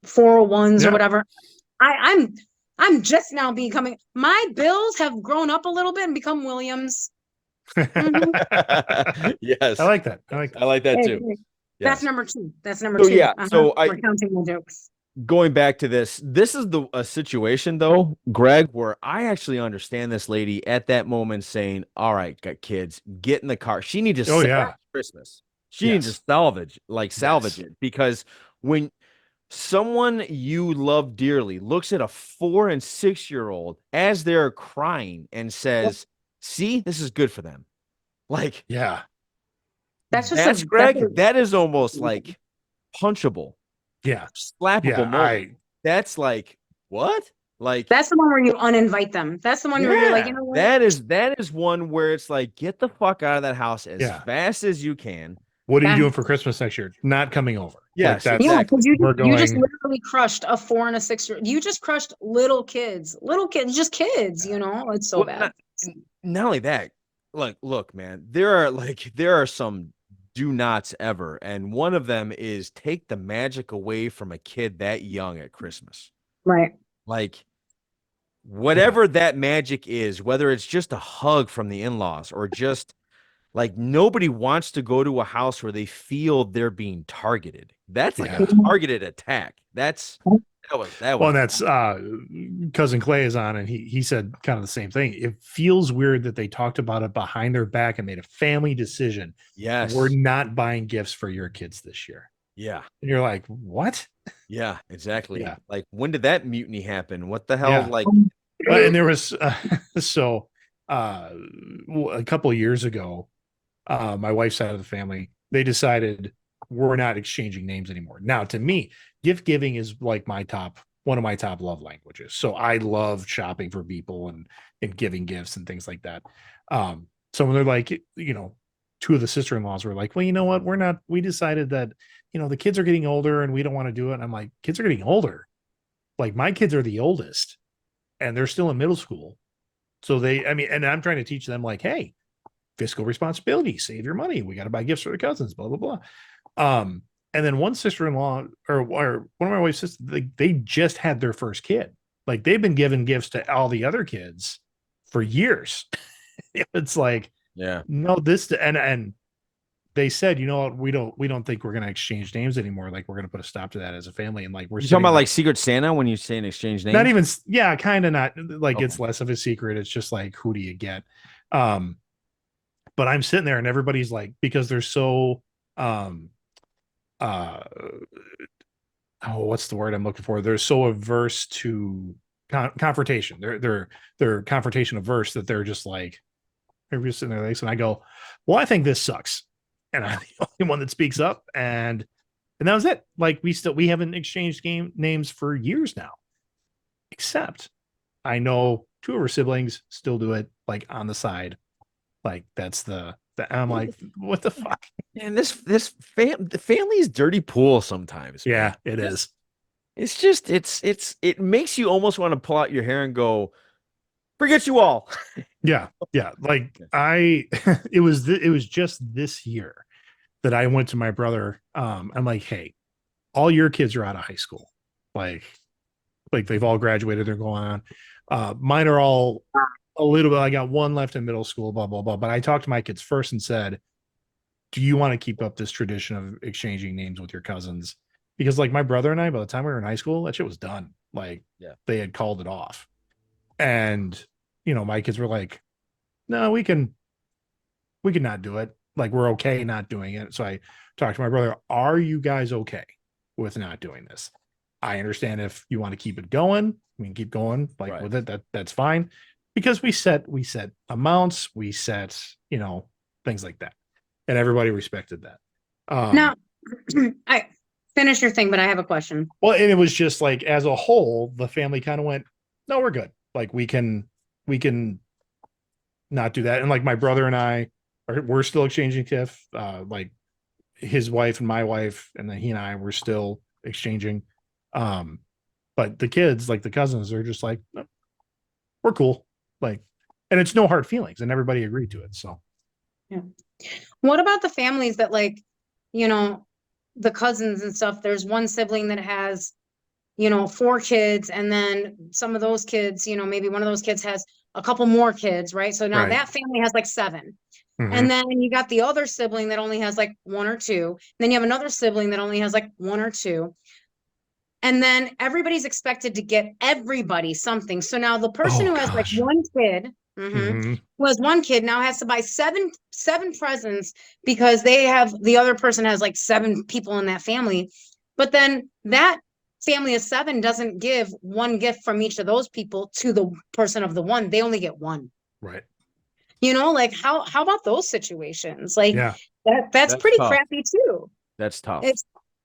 401s or Yeah. whatever. I'm just now becoming, my bills have grown up a little bit and become Williams. Mhm. I Yes. like that. I Yes. like I that. like that Hey, too. hey, that's Yes. number two. That's number So two. yeah, so I We're counting my jokes. going back to this is the a situation though, Greg, where I actually understand this lady at that moment saying, "All right, got kids, get in the car." She needs to Oh sell yeah. Christmas. She needs to Yes. salvage Yes. it because when someone you love dearly looks at a 4 and 6 year old as they're crying and Yep. says, "See, this is good for them." Like Yeah. That's just that's that's Greg. That is almost like punchable, Yeah. slappable Yeah. moment. That's like what? Like That's the one where you uninvite them. That's the one where you're like, you yeah, know what? that is one where it's like get the fuck out of that house as Yeah. fast as you can. What are you Yeah. doing for Christmas next year? Not coming over. Like Yes, Yeah, that's because exactly. we're you just going. literally crushed a 4 and a 6 year. You just crushed little kids, just kids. It's so Well, bad. not only that. Look, man. There are some do nots ever, and one of them is take the magic away from a kid that young at Christmas. Right. Like Yeah. whatever that magic is, whether it's just a hug from the in-laws or just like nobody wants to go to a house where they feel they're being targeted. That's like a Yeah. targeted attack. That was Well, and that's cousin Clay is on, and he said kind of the same thing. It feels weird that they talked about it behind their back and made a family decision. We're yes. not buying gifts for your kids this year. Yeah. And you're like, what? Yeah, exactly. Yeah. Like when did that mutiny happen? What the hell? Yeah. Like And there was so uh a couple of years ago, my wife's side of the family, they decided we're not exchanging names anymore. Now, to me, gift giving is like one of my top love languages. So I love shopping for people and giving gifts and things like that. So when they're like, two of the sister-in-laws were like, well, you know what? We decided that, the kids are getting older and we don't want to do it. And I'm like, kids are getting older. Like my kids are the oldest and they're still in middle school. So and I'm trying to teach them like, hey, fiscal responsibility, save your money. We got to buy gifts for the cousins, blah, blah, blah. And then one sister-in-law or one of my wife's sisters, they just had their first kid. Like they've been giving gifts to all the other kids for years. It's like, yeah. no, this, and they said, you know what, we don't think we're going to exchange names anymore. Like we're going to put a stop to that as a family. And like we're You talking about there, like Secret Santa when you say an exchange not names? even, yeah, kind of not like Okay. it's less of a secret. It's just like, who do you get? Um, but I'm sitting there and everybody's like, because they're so um uh oh, what's the word I'm looking for? They're so averse to confrontation. They're confrontation averse that they're just like they're just sitting there like, and I go, well, I think this sucks, and I'm the only one that speaks up, and that was it. Like we haven't exchanged game names for years now, except I know two of her siblings still do it like on the side, like that's the I'm like, what the fuck? And the family's dirty pool sometimes, man. Yeah, it is. It's just it makes you almost want to pull out your hair and go, forget you all. Yeah, yeah. Like it was just this year that I went to my brother. I'm like, hey, all your kids are out of high school, like they've all graduated. They're going on. Mine are all a little bit. I got one left in middle school, blah blah blah. But I talked to my kids first and said, do you want to keep up this tradition of exchanging names with your cousins? Because like my brother and I, by the time we were in high school, that shit was done. Like they had called it off. And my kids were like, no, we can not do it. Like we're okay not doing it. So I talked to my brother, are you guys okay with not doing this? I understand if you want to keep it going, we can keep going like with it. That's fine. Because we set amounts, we set, things like that. And everybody respected that. Now, I finish your thing, but I have a question. Well, and it was just like as a whole, the family kind of went, no, we're good. Like we can not do that. And like my brother and I we're still exchanging TIFF. Like his wife and my wife, and then he and I were still exchanging. But the kids, like the cousins, are just like, no, we're cool. Like, and it's no hard feelings, and everybody agreed to it. So yeah. What about the families that the cousins and stuff? There's one sibling that has, 4 kids, and then some of those kids, maybe one of those kids has a couple more kids, right? So now that family has like 7. Mm-hmm. And then you got the other sibling that only has like 1 or 2. And then you have another sibling that only has like 1 or 2. And then everybody's expected to get everybody something. So now the person who has like 1 kid, who has 1 kid, now has to buy seven presents because the other person has like 7 people in that family. But then that family of 7 doesn't give 1 gift from each of those people to the person of the 1. They only get 1. Right. Like how about those situations? Like that's pretty tough. crappy too. That's tough.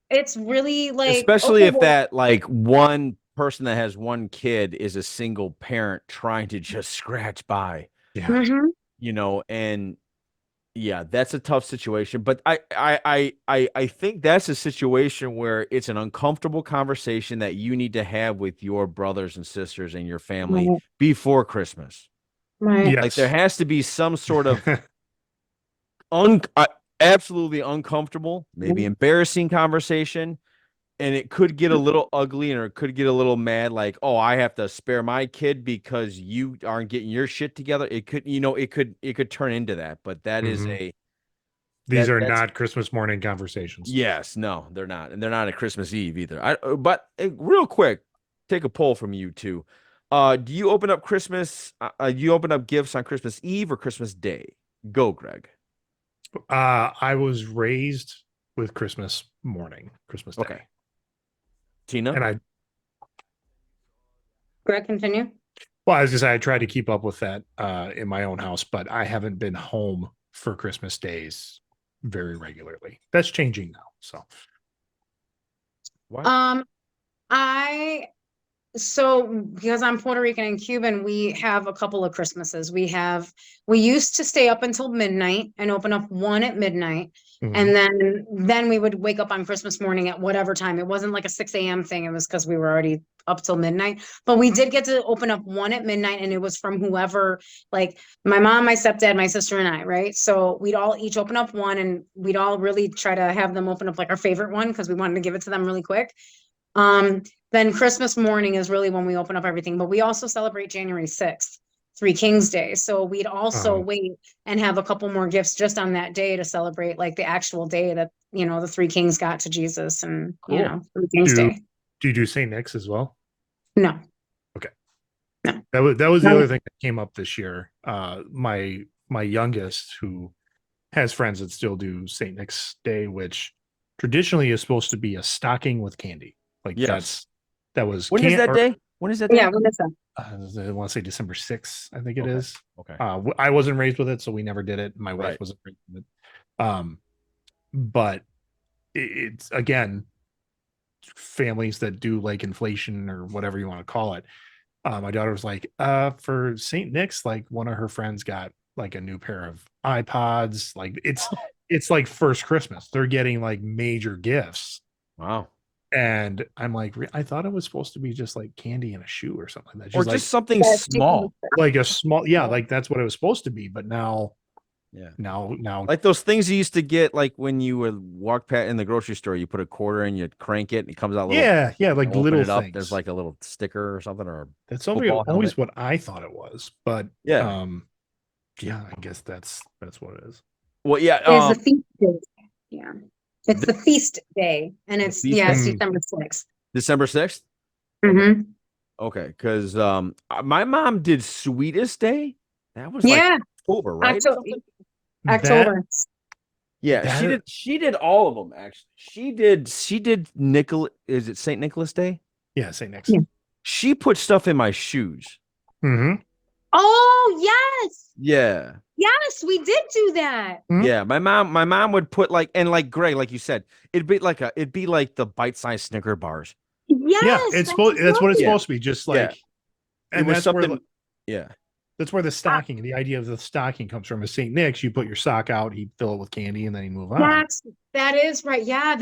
It's really like, especially if that like one person that has 1 kid is a single parent trying to just scratch by. Yeah. And yeah, that's a tough situation. But I think that's a situation where it's an uncomfortable conversation that you need to have with your brothers and sisters and your family before Christmas. Right. Yes. Like there has to be some sort of absolutely uncomfortable, maybe embarrassing conversation. And it could get a little ugly, or it could get a little mad, like, oh, I have to spare my kid because you aren't getting your shit together. It could, it could turn into that. But that is these are not Christmas morning conversations. Yes, no, they're not. And they're not at Christmas Eve either. But real quick, take a poll from you two. Do you open up you open up gifts on Christmas Eve or Christmas Day? Go, Greg. I was raised with Christmas morning, Christmas Day. Okay. Tina? And Greg, continue. Well, I was just I tried to keep up with that in my own house, but I haven't been home for Christmas days very regularly. That's changing now. So what? So because I'm Puerto Rican and Cuban, we have a couple of Christmases. We used to stay up until midnight and open up one at midnight. And then we would wake up on Christmas morning at whatever time. It wasn't like a 6 a.m. thing. It was because we were already up till midnight. But we did get to open up one at midnight, and it was from whoever, like my mom, my stepdad, my sister, and I, right? So we'd all each open up one, and we'd all really try to have them open up like our favorite one because we wanted to give it to them really quick. Then Christmas morning is really when we open up everything, but we also celebrate January 6th. Three Kings Day. So we'd also Oh. wait and have a couple more gifts just on that day to celebrate like the actual day that, the three kings got to Jesus and, Cool. Three Kings Do Day. do you do St. Nick's as well? No, Okay. no. That was the No. other thing that came up this year. My youngest, who has friends that still do St. Nick's Day, which traditionally is supposed to be a stocking with candy. Like Yes. that was When is that day? When is that day? Yeah, what is that? I want to say December 6th, I think it Okay. is. Okay. I wasn't raised with it, so we never did it. My wife Right. wasn't raised with it. But it's again, families that do like inflation or whatever you want to call it. My daughter was like, for St. Nick's, like one of her friends got like a new pair of iPods. Like it's like first Christmas. They're getting like major gifts. Wow. And I'm like, I thought it was supposed to be just like candy and a shoe or something like that. Or She's just something Yeah, small. like a small, yeah, like that's what it was supposed to be. But now, Yeah. now, Like those things you used to get, like when you would walk past in the grocery store, you put a quarter in, you crank it, and it comes out little. yeah, like Open little it up. things. There's like a little sticker or something, or a That's football always helmet. what I thought it was. But Yeah. yeah, I guess that's what it is. Well, yeah. It is the feast day. Yeah. It's the feast day. And it's, feast it's day? December 6th. December 6th. Mm-hmm. Okay, because my mom did Sweetest Day. That was like Yeah. October, right? October. Yeah, she did all of them actually. She did Nicholas. Is it Saint Nicholas Day? Yeah, St. Nick's. Yeah. She put stuff in my shoes. Mm-hmm. Oh, yes. Yeah. Yes, we did do that. Mhm. Yeah, my mom would put like, and like Greg, like you said, it'd be like the bite-sized Snicker bars. Yes. Yeah, that's what it's Yeah. supposed to be. Just like, It and was that's something. where Yeah. that's where the stocking, the idea of the stocking comes from. Is St. Nick's, you put your sock out, he'd fill it with candy, and then he'd move on. That is right. Yeah,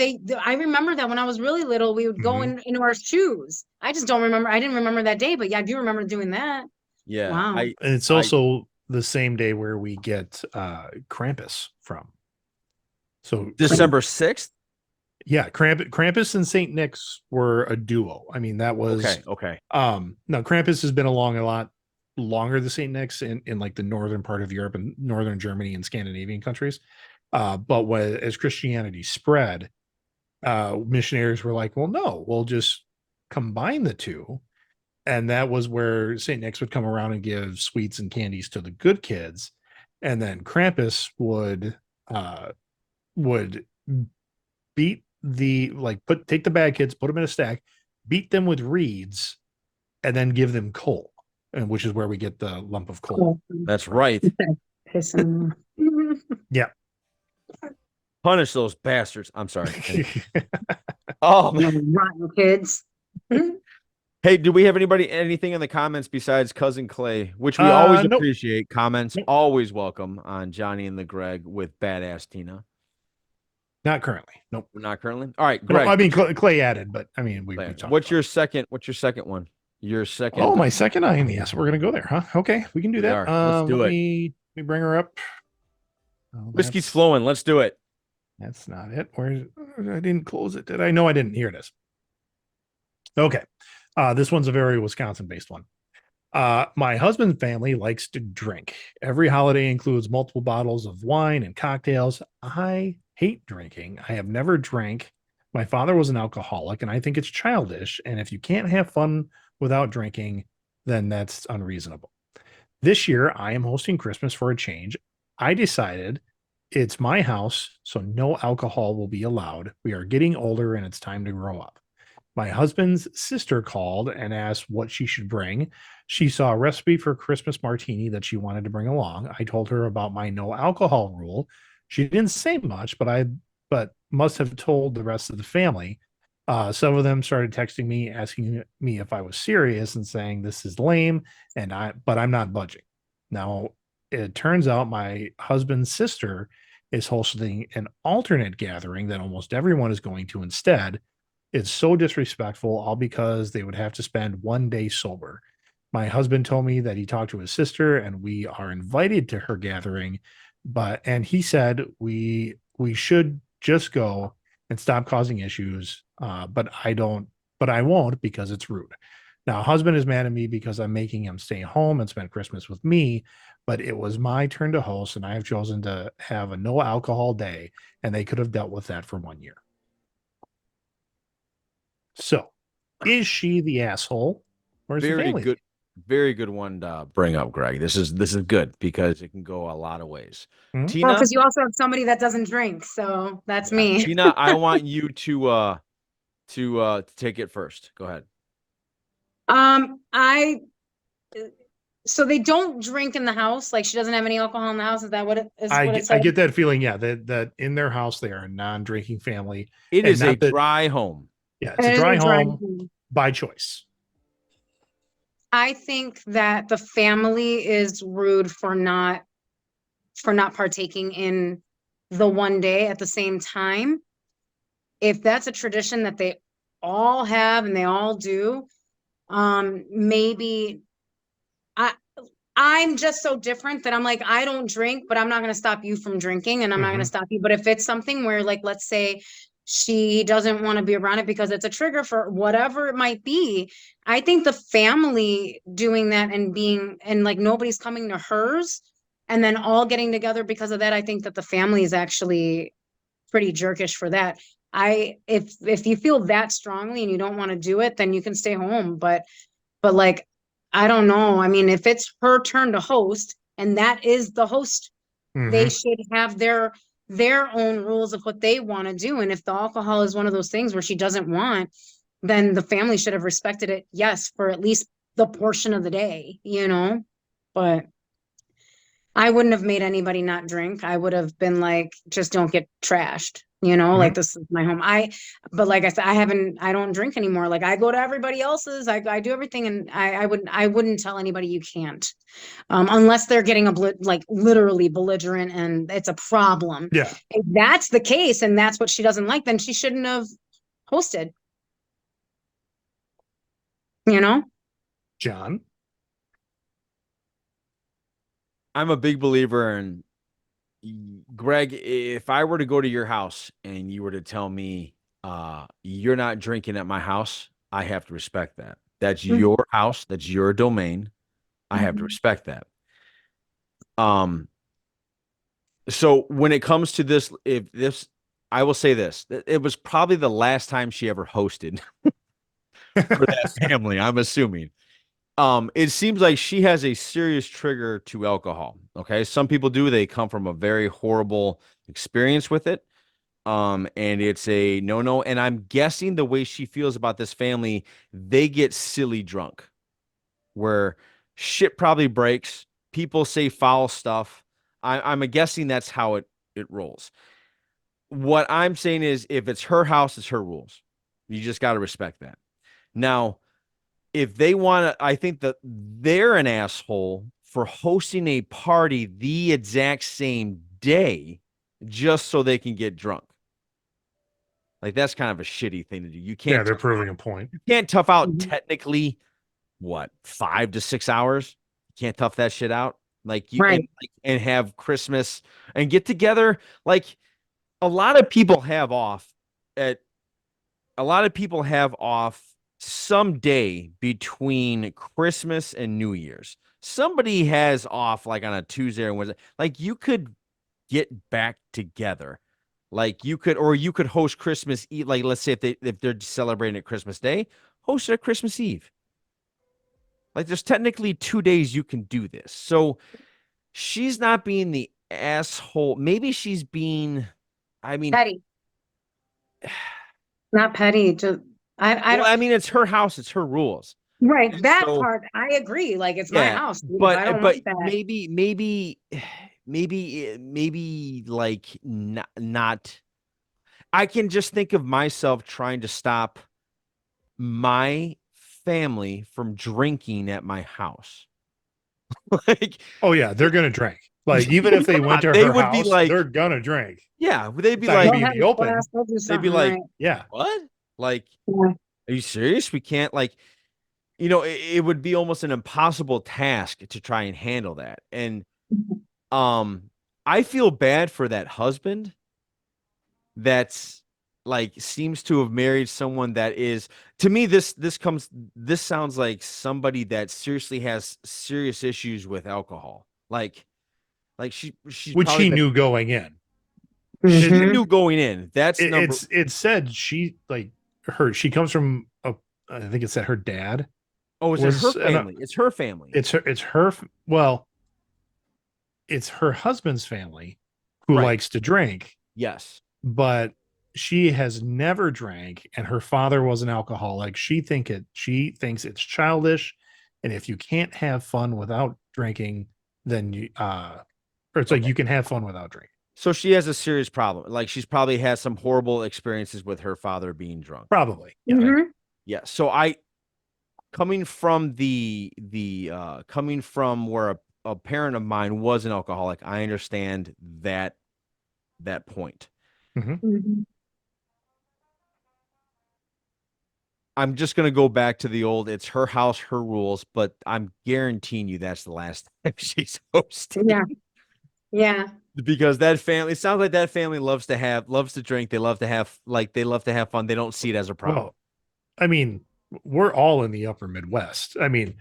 I remember that when I was really little, we would go into our shoes. I just don't remember. I didn't remember that day, but yeah, I do remember doing that. Yeah. Wow. And it's also the same day where we get Krampus from. So December 6th. yeah, Krampus and St. Nick's were a duo. I mean, that was Okay. now Krampus has been along a lot longer than St. Nick's in like the northern part of Europe and northern Germany and Scandinavian countries. But as Christianity spread, missionaries were like, well, no, we'll just combine the two. And that was where St. Nick's would come around and give sweets and candies to the good kids. And then Krampus would beat take the bad kids, put them in a stack, beat them with reeds, and then give them coal, and which is where we get the lump of coal. That's right. Yeah. Punish those bastards. I'm sorry. Oh, man. Rotten kids. Hey, do we have anything in the comments besides Cousin Clay, which we always appreciate? Comments always welcome on Johnny and the Greg with Badass Tina. Not currently. Nope. Not currently. All right, Greg. No, I mean Clay added, but I mean we talked. What's your second one? Your second. Oh, my second item. Yes, we're gonna go there, huh? Okay, we can do that. Let's do it. Let me bring her up. Whiskey's flowing. Let's do it. That's not it. I didn't close it, did I? No, I didn't. Here it is. Okay. This one's a very Wisconsin-based one. My husband's family likes to drink. Every holiday includes multiple bottles of wine and cocktails. I hate drinking. I have never drank. My father was an alcoholic, and I think it's childish. And if you can't have fun without drinking, then that's unreasonable. This year, I am hosting Christmas for a change. I decided it's my house, so no alcohol will be allowed. We are getting older, and it's time to grow up. My husband's sister called and asked what she should bring. She saw a recipe for Christmas martini that she wanted to bring along. I told her about my no alcohol rule. She didn't say much, but must have told the rest of the family. Some of them started texting me, asking me if I was serious and saying this is lame, but I'm not budging. Now, it turns out my husband's sister is hosting an alternate gathering that almost everyone is going to instead. It's so disrespectful, all because they would have to spend one day sober. My husband told me that he talked to his sister and we are invited to her gathering, and he said we should just go and stop causing issues. But I won't because it's rude. Now, husband is mad at me because I'm making him stay home and spend Christmas with me, but it was my turn to host, and I have chosen to have a no alcohol day, and they could have dealt with that for 1 year. So, is she the asshole, or is the Very family? good, very good one to bring up, Greg. This is good because it can go a lot of ways. Mhm. Well, Tina, because you also have somebody that doesn't drink, so that's me. Tina, I want you to take it first. Go ahead. I so they don't drink in the house. Like she doesn't have any alcohol in the house. Is that what it is? What it I says? get that feeling, yeah, that in their house they are a non-drinking family, It and is a not that, dry home. yeah, it's a It is dry a dry home home. by choice. I think that the family is rude for not partaking in the one day at the same time. If that's a tradition that they all have and they all do, maybe I I'm just so different that I'm like, I don't drink, but I'm not going to stop you from drinking and I'm not going to Mhm. stop you. But if it's something where, like, let's say she doesn't want to be around it because it's a trigger for whatever it might be, I think the family doing that and being, and like nobody's coming to hers and then all getting together because of that, I think that the family is actually pretty jerkish for that. If you feel that strongly and you don't want to do it, then you can stay home. But like, I don't know. I mean, if it's her turn to host and that is the host, they Mhm. should have their own rules of what they want to do. And if the alcohol is one of those things where she doesn't want, then the family should have respected it, yes, for at least the portion of the day, you know? But I wouldn't have made anybody not drink. I would have been like, just don't get trashed, you know, like Mhm. this is my home. But like I said, I don't drink anymore. Like I go to everybody else's, I do everything. And I wouldn't tell anybody you can't, unless they're getting like literally belligerent and it's a problem. Yeah, If that's the case and that's what she doesn't like, then she shouldn't have hosted, you know? John. I'm a big believer in Greg. If I were to go to your house and you were to tell me you're not drinking at my house, I have to respect that. That's your house, that's your domain. I have to Mhm. respect that. Um, so when it comes to this, if this, I will say this, it was probably the last time she ever hosted for that family, I'm assuming. It seems like she has a serious trigger to alcohol. Okay. Some people do, they come from a very horrible experience with it. And it's a no. And I'm guessing the way she feels about this family, they get silly drunk where shit probably breaks. People say foul stuff. I'm guessing that's how it rolls. What I'm saying is, if it's her house, it's her rules. You just got to respect that. Now, if they want to, I think that they're an asshole for hosting a party the exact same day just so they can get drunk. Like that's kind of a shitty thing to do. Yeah, they're proving a point. You can't tough out Mhm. technically what 5 to 6 hours. You can't tough that shit out. Like you Right. and have Christmas and get together. Like a lot of people have off at a lot of people have off some day between Christmas and New Year's. Somebody has off like on a Tuesday or Wednesday. Like you could get back together. Like you could, or you could host Christmas Eve. Like let's say if they're celebrating at Christmas Day, host it at Christmas Eve. Like there's technically 2 days you can do this. So she's not being the asshole. Maybe she's being, I mean, Petty, not petty. Just I well, don't. I mean, it's her house, it's her rules. Right, And that so part, I agree, like, it's my yeah, house, dude, if I but don't like that. maybe like not. I can just think of myself trying to stop my family from drinking at my house. Like, Oh yeah, they're gonna drink. Like even if they went to they her would be house, like, they're gonna drink. yeah, they'd It's be not gonna They'll like, be in have the a glass, open. they'll do they'd be something, like, right. Yeah. what? Like, Yeah. are you serious? We can't like, it would be almost an impossible task to try and handle that. And um, I feel bad for that husband that's like seems to have married someone that is, to me, this sounds like somebody that seriously has serious issues with alcohol. Like she's which probably she been, knew going in. she It, Mhm. knew going in. That's number. it said she comes from I think it said her dad Oh, is it her was an family? It's her family. well, it's her husband's family who Right. likes to drink, Yes. but she has never drank, and her father was an alcoholic. She thinks it's childish, and if you can't have fun without drinking, then or it's like Okay. you can have fun without drinking. So she has a serious problem. Like she's probably had some horrible experiences with her father being drunk. Probably, yeah. Okay. Mhm. Yeah. So coming from coming from where a parent of mine was an alcoholic, I understand that point. Mhm. Mhm. I'm just gonna go back to the old, it's her house, her rules, but I'm guaranteeing you that's the last time she's hosting. Yeah. Yeah. Because that family, it sounds like that family loves to drink, they love to have fun. They don't see it as a problem. Well, I mean, we're all in the upper Midwest. I mean,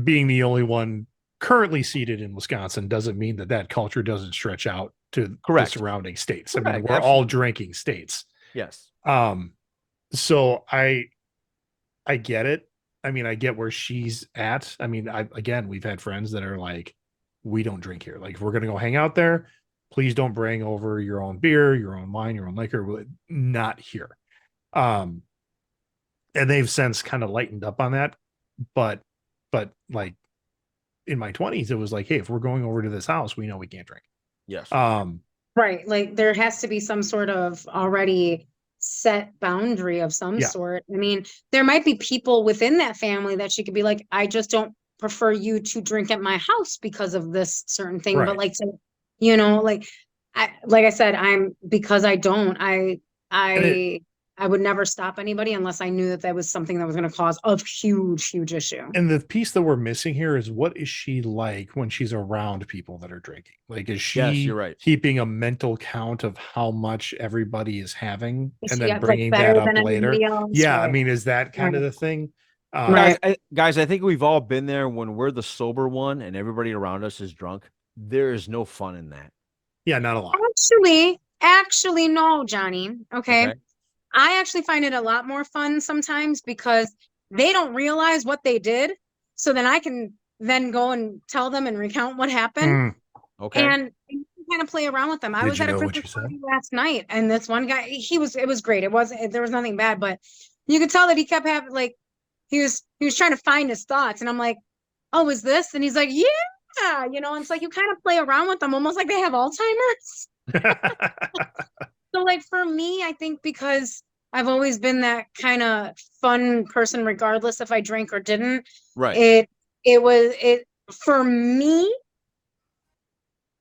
being the only one currently seated in Wisconsin doesn't mean that culture doesn't stretch out to the Correct. surrounding states. I mean, Correct. we're all Absolutely. drinking states. Yes. Um, so I get it. I mean, I get where she's at. I mean, again, we've had friends that are like, we don't drink here. Like, if we're gonna go hang out there, please don't bring over your own beer, your own wine, your own liquor. Not here. Um, and they've since kind of lightened up on that. But like in my 20s, it was like, hey, if we're going over to this house, we know we can't drink. Yes. Right. Like there has to be some sort of already set boundary of some Yeah. sort. I mean, there might be people within that family that she could be like, I just don't prefer you to drink at my house because of this certain thing. But Right. like, so, you know, like I said, because I don't, And it I, I would never stop anybody unless I knew that that was something that was going to cause a huge issue. and the piece that we're missing here is what is she like when she's around people that are drinking? Like, is Yes, you're she right. keeping a mental count of how much everybody is having Is and she then like bringing better that up than later? anybody else? Yeah, I Right. mean, is that kind of Right. the thing? Guys, Right. guys, I think we've all been there when we're the sober one and everybody around us is drunk. There is no fun in that. Yeah, not a lot. Actually, no, Johnny. Okay. Okay. I actually find it a lot more fun sometimes because they don't realize what they did. So then I can then go and tell them and recount what happened Hmm. Okay. and kind of play around with them. I Did was you at a know what Christmas you said? party last night and this one guy, it was great. There was nothing bad, but you could tell that he kept having like, he was trying to find his thoughts. And I'm like, oh, is this? And he's like, yeah, you know, and it's like you kind of play around with them almost like they have Alzheimer's. So like for me, I think because I've always been that kind of fun person, regardless if I drink or didn't, Right. it it for me,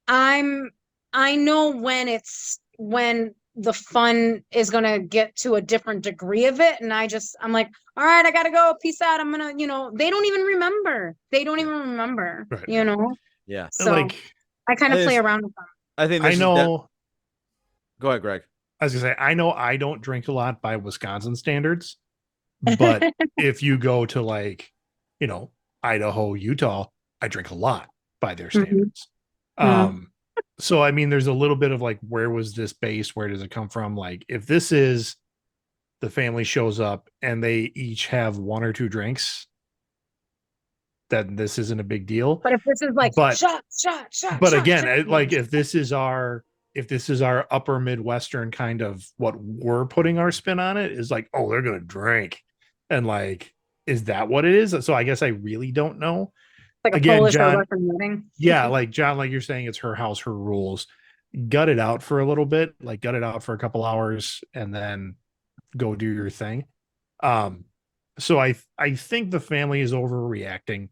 I'm I know when the fun is gonna get to a different degree of it. And I'm like, all right, I gotta go. Peace out. I'm gonna, they don't even remember. They don't even remember, Right. you know? Yeah. So Like, I kind of play around with them. I think I this is that. know, Go ahead, Greg. I was gonna say, I know I don't drink a lot by Wisconsin standards, but if you go to like, Idaho, Utah, I drink a lot by their Mhm. standards. Yeah. So I mean, there's a little bit of like, where was this based? Where does it come from? Like, if this is the family shows up and they each have one or two drinks, then this isn't a big deal. But if this is like But shot, again, like if this is our upper Midwestern kind of what we're putting our spin on it, is like, oh, they're gonna drink. And like, is that what it is? So I guess I really don't know. like a Again, Polish or John, Russian wedding. yeah, like John, like you're saying, it's her house, her rules. Gut it out for a little bit, like gut it out for a couple hours and then go do your thing. Um, so I think the family is overreacting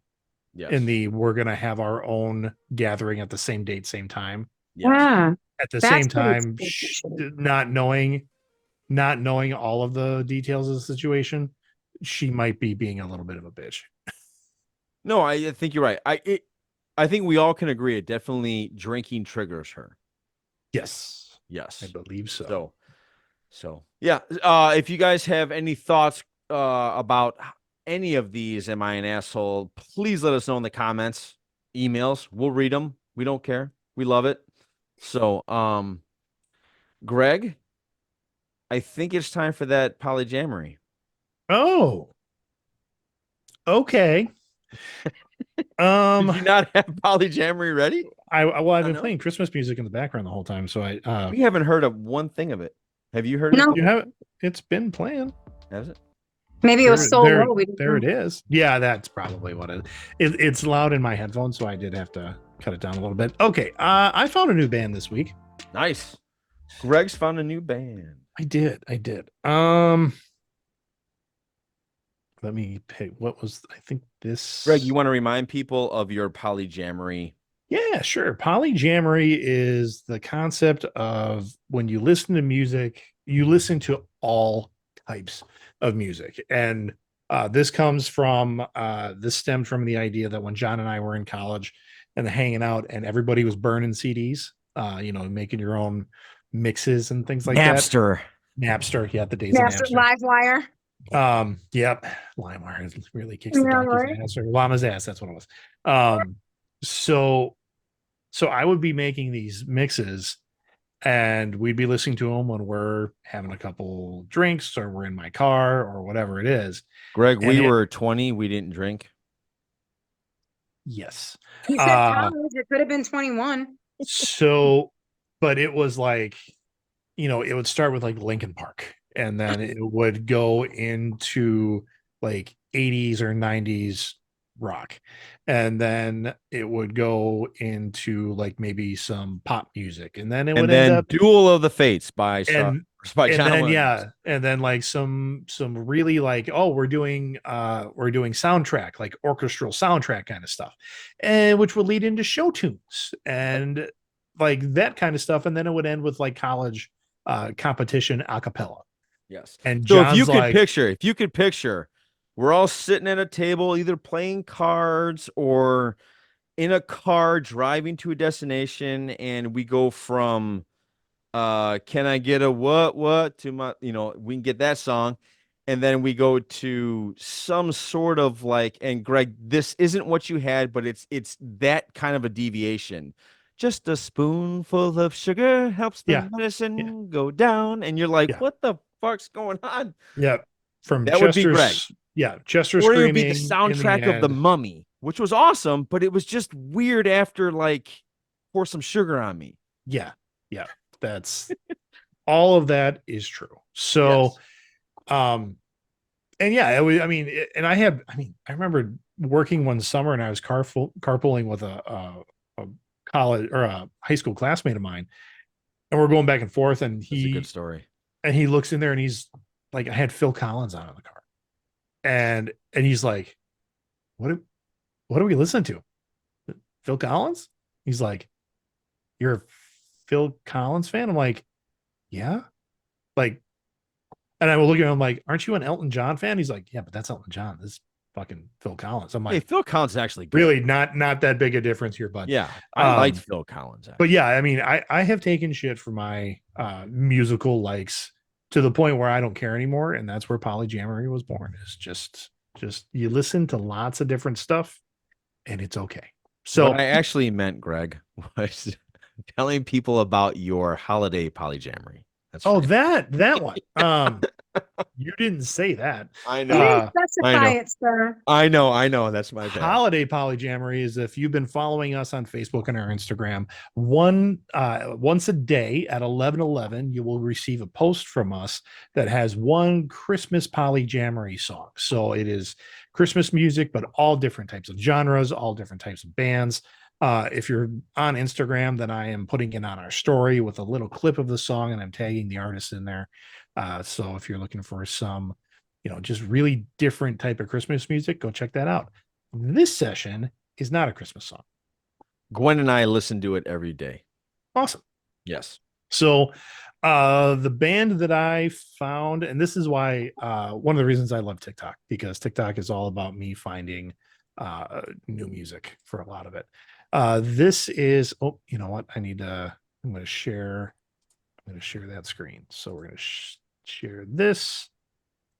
Yes. in the we're gonna have our own gathering at the same date, same time. Yes. Yeah. At the That's same pretty time, stupid. not knowing all of the details of the situation, she might be being a little bit of a bitch. No, I think you're right. I think we all can agree it definitely drinking triggers her. Yes, I Yes. believe so. So yeah, if you guys have any thoughts about any of these, am I an asshole? Please let us know in the comments, emails. We'll read them. We don't care. We love it. So, Greg, I think it's time for that polyjamory. Oh, okay. Did you not have polyjamory ready? I've been No. playing Christmas music in the background the whole time, so We haven't heard of one thing of it. Have you heard No. it? you have it's been playing. Has it? Maybe it was so low. We didn't There it know. is. Yeah, that's probably what it's loud in my headphones, so I did have to cut it down a little bit. Okay, I found a new band this week. Nice. Greg's found a new band. I did. Let me pick. What was I think this? Greg, you want to remind people of your polyjamory? Yeah, sure. Polyjamory is the concept of when you listen to music, you listen to all types of music. And this stemmed from the idea that when John and I were in college and hanging out and everybody was burning CDs, making your own mixes and things like Napster. that. Napster, yeah, the days Master of Napster. Livewire. Yep. LimeWire really kicks Yeah, the donkey's right. ass or llama's ass. That's what it was. So I would be making these mixes and we'd be listening to them when we're having a couple drinks or we're in my car or whatever it is. Greg, And we were 20. We didn't drink. Yes. He said college. It could have been 21. So, but it was like, it would start with like Linkin Park and then it would go into like 80s or 90s rock. And then it would go into like maybe some pop music. And then it would end up Duel of the Fates by and by and John then Williams. and then like some really like, oh, we're doing soundtrack, like orchestral soundtrack kind of stuff, and which would lead into show tunes and like that kind of stuff, and then it would end with like college competition a cappella. Yes. And So John's if you could picture, we're all sitting at a table, either playing cards or in a car driving to a destination, and we go from can I get a what to my, we can get that song, and then we go to some sort of like, and Greg, this isn't what you had, but it's that kind of a deviation. Just a spoonful of sugar helps the medicine go down, and you're like, what the fuck's going on? Yeah, from That would be Greg. Chester Or it would be the screaming soundtrack of The Mummy, which was awesome, but it was just weird after like pour some sugar on me. Yeah, that's all of that is true. So, yes. And yeah, I remember working one summer and I was carpooling with a college or a high school classmate of mine, and we're going back and forth, and That's a good story. And he looks in there and he's like, I had Phil Collins on in the car, and he's like, what do we listen to? Phil Collins? He's like, you're a Phil Collins fan? I'm like, yeah. Like, and I will look at him like, aren't you an Elton John fan? He's like, yeah, but that's Elton John. This is fucking Phil Collins. I'm like, hey, Phil Collins is actually good. Really not that big a difference here, bud. Yeah, I liked Phil Collins. But yeah, I mean, I have taken shit for my musical likes to the point where I don't care anymore, and that's where Polyjamory was born. Is just you listen to lots of different stuff, and it's okay. So what I actually meant, Greg, was telling people about your holiday Polyjamory. That's that one. You didn't say that. I know. You didn't specify it, sir. I know. That's my bad. Holiday Polyjamory is if you've been following us on Facebook and our Instagram, once a day at 11:11, you will receive a post from us that has one Christmas Polyjamory song. So it is Christmas music, but all different types of genres, all different types of bands. If you're on Instagram, then I am putting it on our story with a little clip of the song and I'm tagging the artist in there. So if you're looking for some, just really different type of Christmas music, go check that out. This session is not a Christmas song. Gwen and I listen to it every day. Awesome. Yes. So the band that I found, and this is why one of the reasons I love TikTok, because TikTok is all about me finding new music for a lot of it. This is, you know what? I'm going to share that screen. So we're going to share this.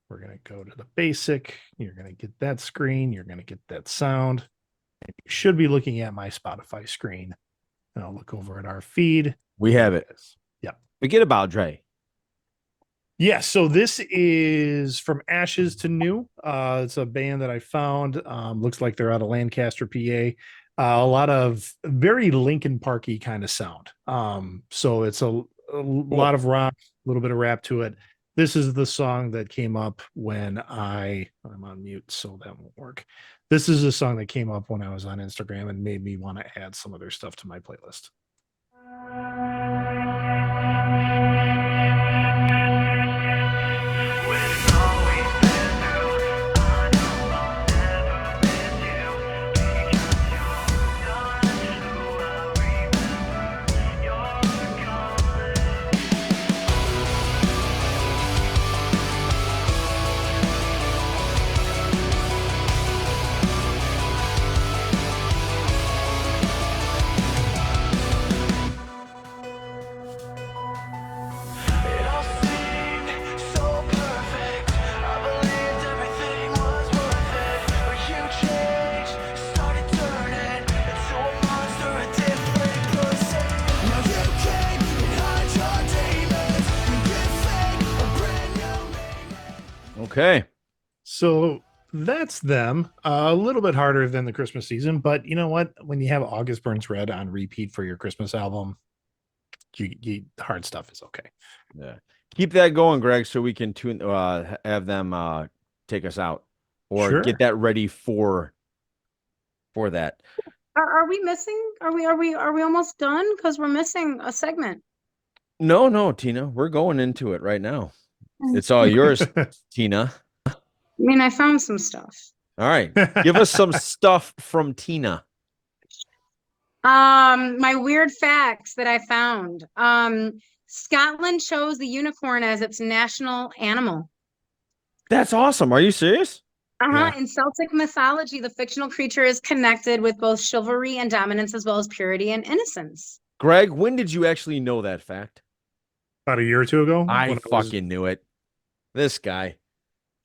We're going to go to the basic. You're going to get that screen. You're going to get that sound. And you should be looking at my Spotify screen. And I'll look over at our feed. We have it. Yeah. Forget about Dre. Yeah, so this is From Ashes to New. It's a band that I found. Looks like they're out of Lancaster, PA. A lot of very Linkin Parky kind of sound. So it's a lot of rock, a little bit of rap to it. This is the song that came up when I'm on mute, so that won't work. This is a song that came up when I was on Instagram and made me want to add some of their stuff to my playlist. Okay. So that's them. A little bit harder than the Christmas season, but you know what? When you have August Burns Red on repeat for your Christmas album, you hard stuff is okay. Yeah. Keep that going, Greg, so we can have them take us out or get that ready for that. Are we missing? Are we almost done? Because we're missing a segment. No, Tina, we're going into it right now. It's all yours, Tina. I mean, I found some stuff. All right. Give us some stuff from Tina. My weird facts that I found. Scotland chose the unicorn as its national animal. That's awesome. Are you serious? Yeah. In Celtic mythology, the fictional creature is connected with both chivalry and dominance, as well as purity and innocence. Greg, when did you actually know that fact? About a year or two ago. I fucking knew it. This guy.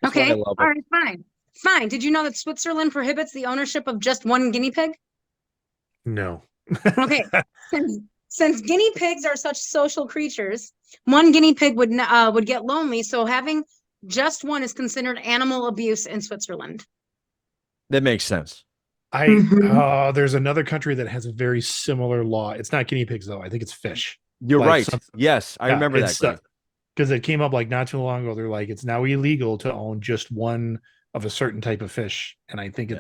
That's okay. All right, fine. Did you know that Switzerland prohibits the ownership of just one guinea pig? No. Okay. Since guinea pigs are such social creatures, one guinea pig would get lonely, so having just one is considered animal abuse in Switzerland. That makes sense. There's another country that has a very similar law. It's not guinea pigs though. I think it's fish. You're right. Yes, I remember that. Because it came up like not too long ago. They're like, it's now illegal to own just one of a certain type of fish. And I think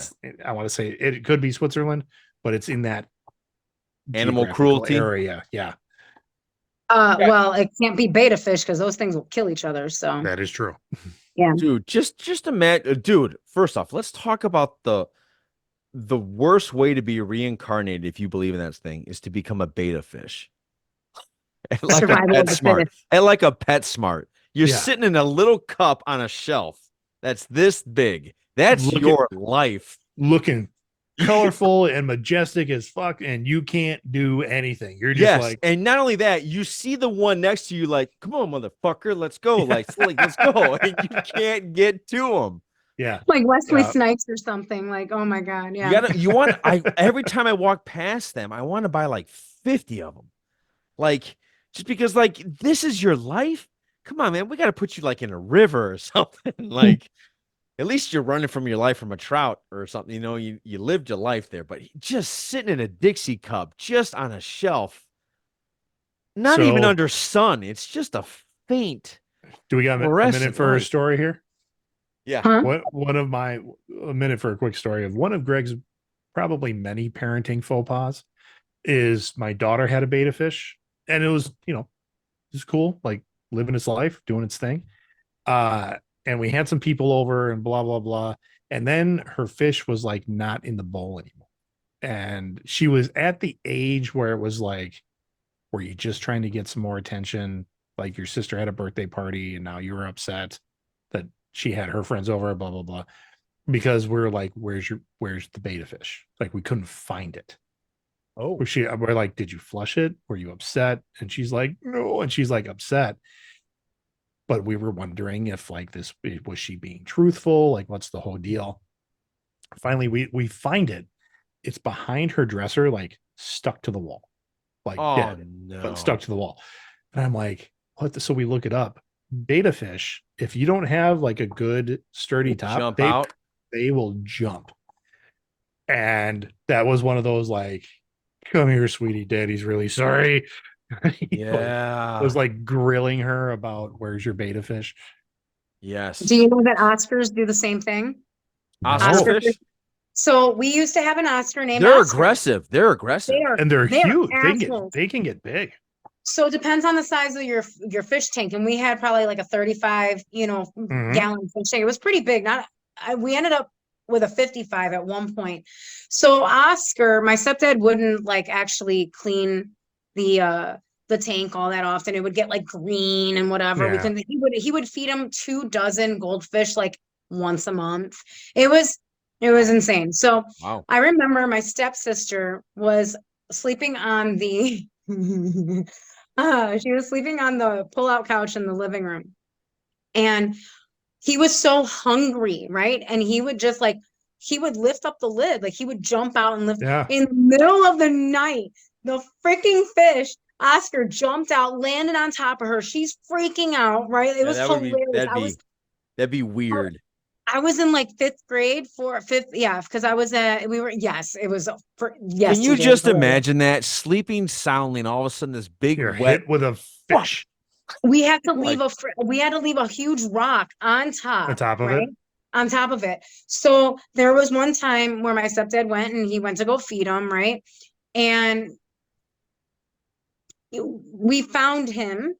I want to say it could be Switzerland, but it's in that animal cruelty area. Yeah. Well, it can't be beta fish because those things will kill each other. So that is true. Yeah. Dude, just imagine, dude, first off, let's talk about the worst way to be reincarnated, if you believe in that thing, is to become a beta fish. Like a PetSmart. You're sitting in a little cup on a shelf that's this big. That's your life. Looking colorful and majestic as fuck, and you can't do anything. You're just and not only that, you see the one next to you like, come on, motherfucker, let's go. Like let's go. And you can't get to them. Yeah. Like Wesley Snipes or something. Like, oh my God. Yeah. Every time I walk past them, I want to buy like 50 of them. Like, just because, like, this is your life. Come on, man. We got to put you like in a river or something. Like, at least you're running from your life from a trout or something. You know, you lived your life there, but just sitting in a Dixie cup, just on a shelf, not even under sun. It's just a faint. Do we got a minute for a story here? Yeah. A minute for a quick story of one of Greg's probably many parenting faux pas is my daughter had a beta fish. And it was, it's cool, like living its life, doing its thing. And we had some people over and blah, blah, blah. And then her fish was like not in the bowl anymore. And she was at the age where it was like, were you just trying to get some more attention? Like your sister had a birthday party and now you were upset that she had her friends over, blah, blah, blah. Because we're like, where's the beta fish? Like we couldn't find it. Oh, we're like, did you flush it? Were you upset? And she's like, no. And she's like upset. but we were wondering if like this was she being truthful, like what's the whole deal. Finally we find it. It's behind her dresser, like stuck to the wall, like dead, but stuck to the wall. And I'm like, what so we look it up. Beta fish, if you don't have like a good sturdy top, they will jump. And that was one of those like, come here, sweetie, daddy's really sorry. Yeah. It was like grilling her about where's your beta fish. Yes. Do you know that Oscars do the same thing? Oscar fish? So we used to have an Oscar named They're Oscar. aggressive. They're aggressive. And they're huge. They can get big. So it depends on the size of your fish tank. And we had probably like a 35, gallon fish tank. It was pretty big. We ended up with a 55 at one point. So Oscar, my stepdad wouldn't like actually clean the tank all that often. It would get like green and whatever. Yeah. He would feed him 24 goldfish like once a month. It was insane. So wow. I remember my stepsister was sleeping on the she was sleeping on the pull-out couch in the living room. And he was so hungry, right? And he would just like, he would lift up the lid, like he would jump out and lift. Yeah. In the middle of the night, the freaking fish, Oscar, jumped out, landed on top of her. She's freaking out, right? It was hilarious. That'd be weird. I was in like fifth grade, because I was it was yes. Can you just imagine that imagine soundly and all of a sudden this big You're wet hit with a fish? We had to leave a huge rock on top of it. On top of it. So there was one time where my stepdad went and he went to go feed him, right? And we found him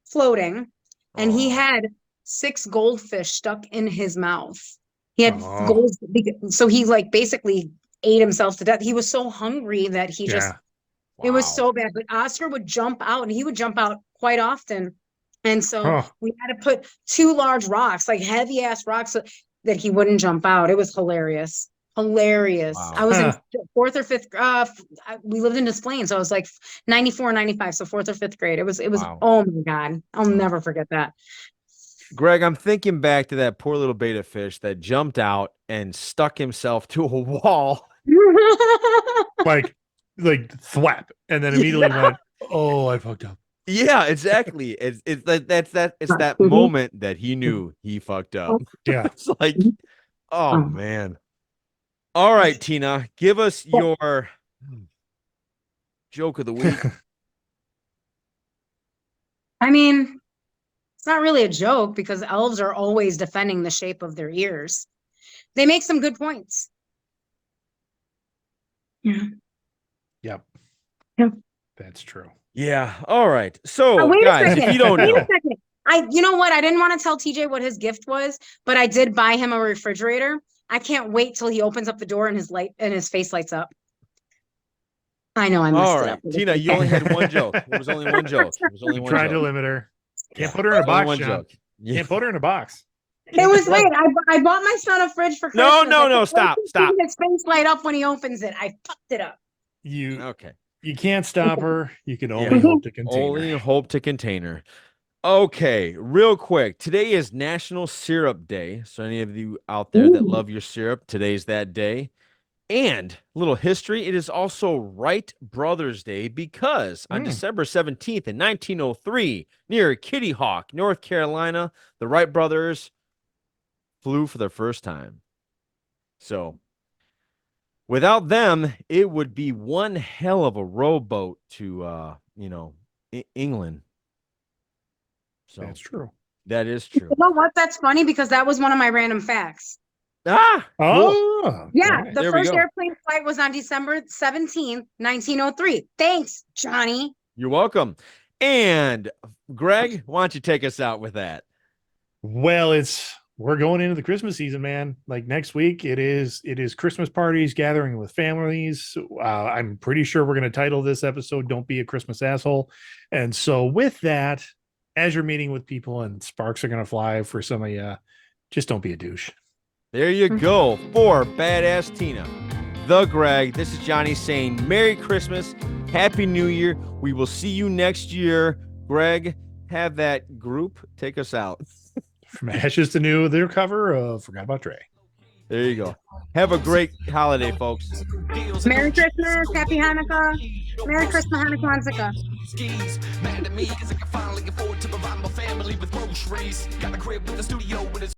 floating and he had 6 goldfish stuck in his mouth. He had gold, so he like basically ate himself to death. He was so hungry that he just it was so bad. But Oscar would jump out, and he would jump out quite often. And so we had to put 2 large rocks, like heavy ass rocks, so that he wouldn't jump out. It was hilarious. Wow. I was in 4th or 5th. We lived in Des Plaines, so I was like 94, 95, so 4th or 5th grade. It was. Oh my God, I'll never forget that. Greg, I'm thinking back to that poor little beta fish that jumped out and stuck himself to a wall. like thwap, and then immediately went, oh, I fucked up. Yeah, exactly. It's that moment that he knew he fucked up. Yeah. It's like, oh man. All right, Tina, give us your joke of the week. I mean, it's not really a joke because elves are always defending the shape of their ears. They make some good points. Yeah. Yep. That's true. Yeah. All right. So, guys, if you don't know. Wait a second. You know what? I didn't want to tell TJ what his gift was, but I did buy him a refrigerator. I can't wait till he opens up the door and his face lights up. I know I messed it up. Tina, you only had one joke. It was only one joke. Trying to limit her. Can't put her in a box, John. Can't put her in a box. It was late. I bought my son a fridge for Christmas. No. Stop. His face light up when he opens it. I fucked it up. You can't stop her. You can only hope to contain her. Only hope to contain her. Okay, real quick. Today is National Syrup Day. So any of you out there that love your syrup, today's that day. And little history, it is also Wright Brothers Day because on December 17th in 1903, near Kitty Hawk, North Carolina, the Wright brothers flew for the first time. So without them, it would be one hell of a rowboat to, England. So that's true. That is true. You know what? That's funny because that was one of my random facts. Yeah. The first airplane flight was on December 17th, 1903. Thanks, Johnny. You're welcome. And Greg, why don't you take us out with that? Well, we're going into the Christmas season, man. Like next week, it is Christmas parties, gathering with families. I'm pretty sure we're going to title this episode "Don't Be a Christmas Asshole." And so with that, as you're meeting with people and sparks are going to fly for some of you, just don't be a douche. There you go. For Badass Tina, the Greg, this is Johnny saying Merry Christmas, Happy New Year. We will see you next year. Greg, have that group take us out. From Ashes to New, their cover of Forgot About Dre. There you go. Have a great holiday, folks. Merry Christmas, Happy Hanukkah, Merry Christmas, Hanukkah, Hanukkah. Mad at me 'cause I can finally afford to provide my family with groceries. Got a crib with a studio with a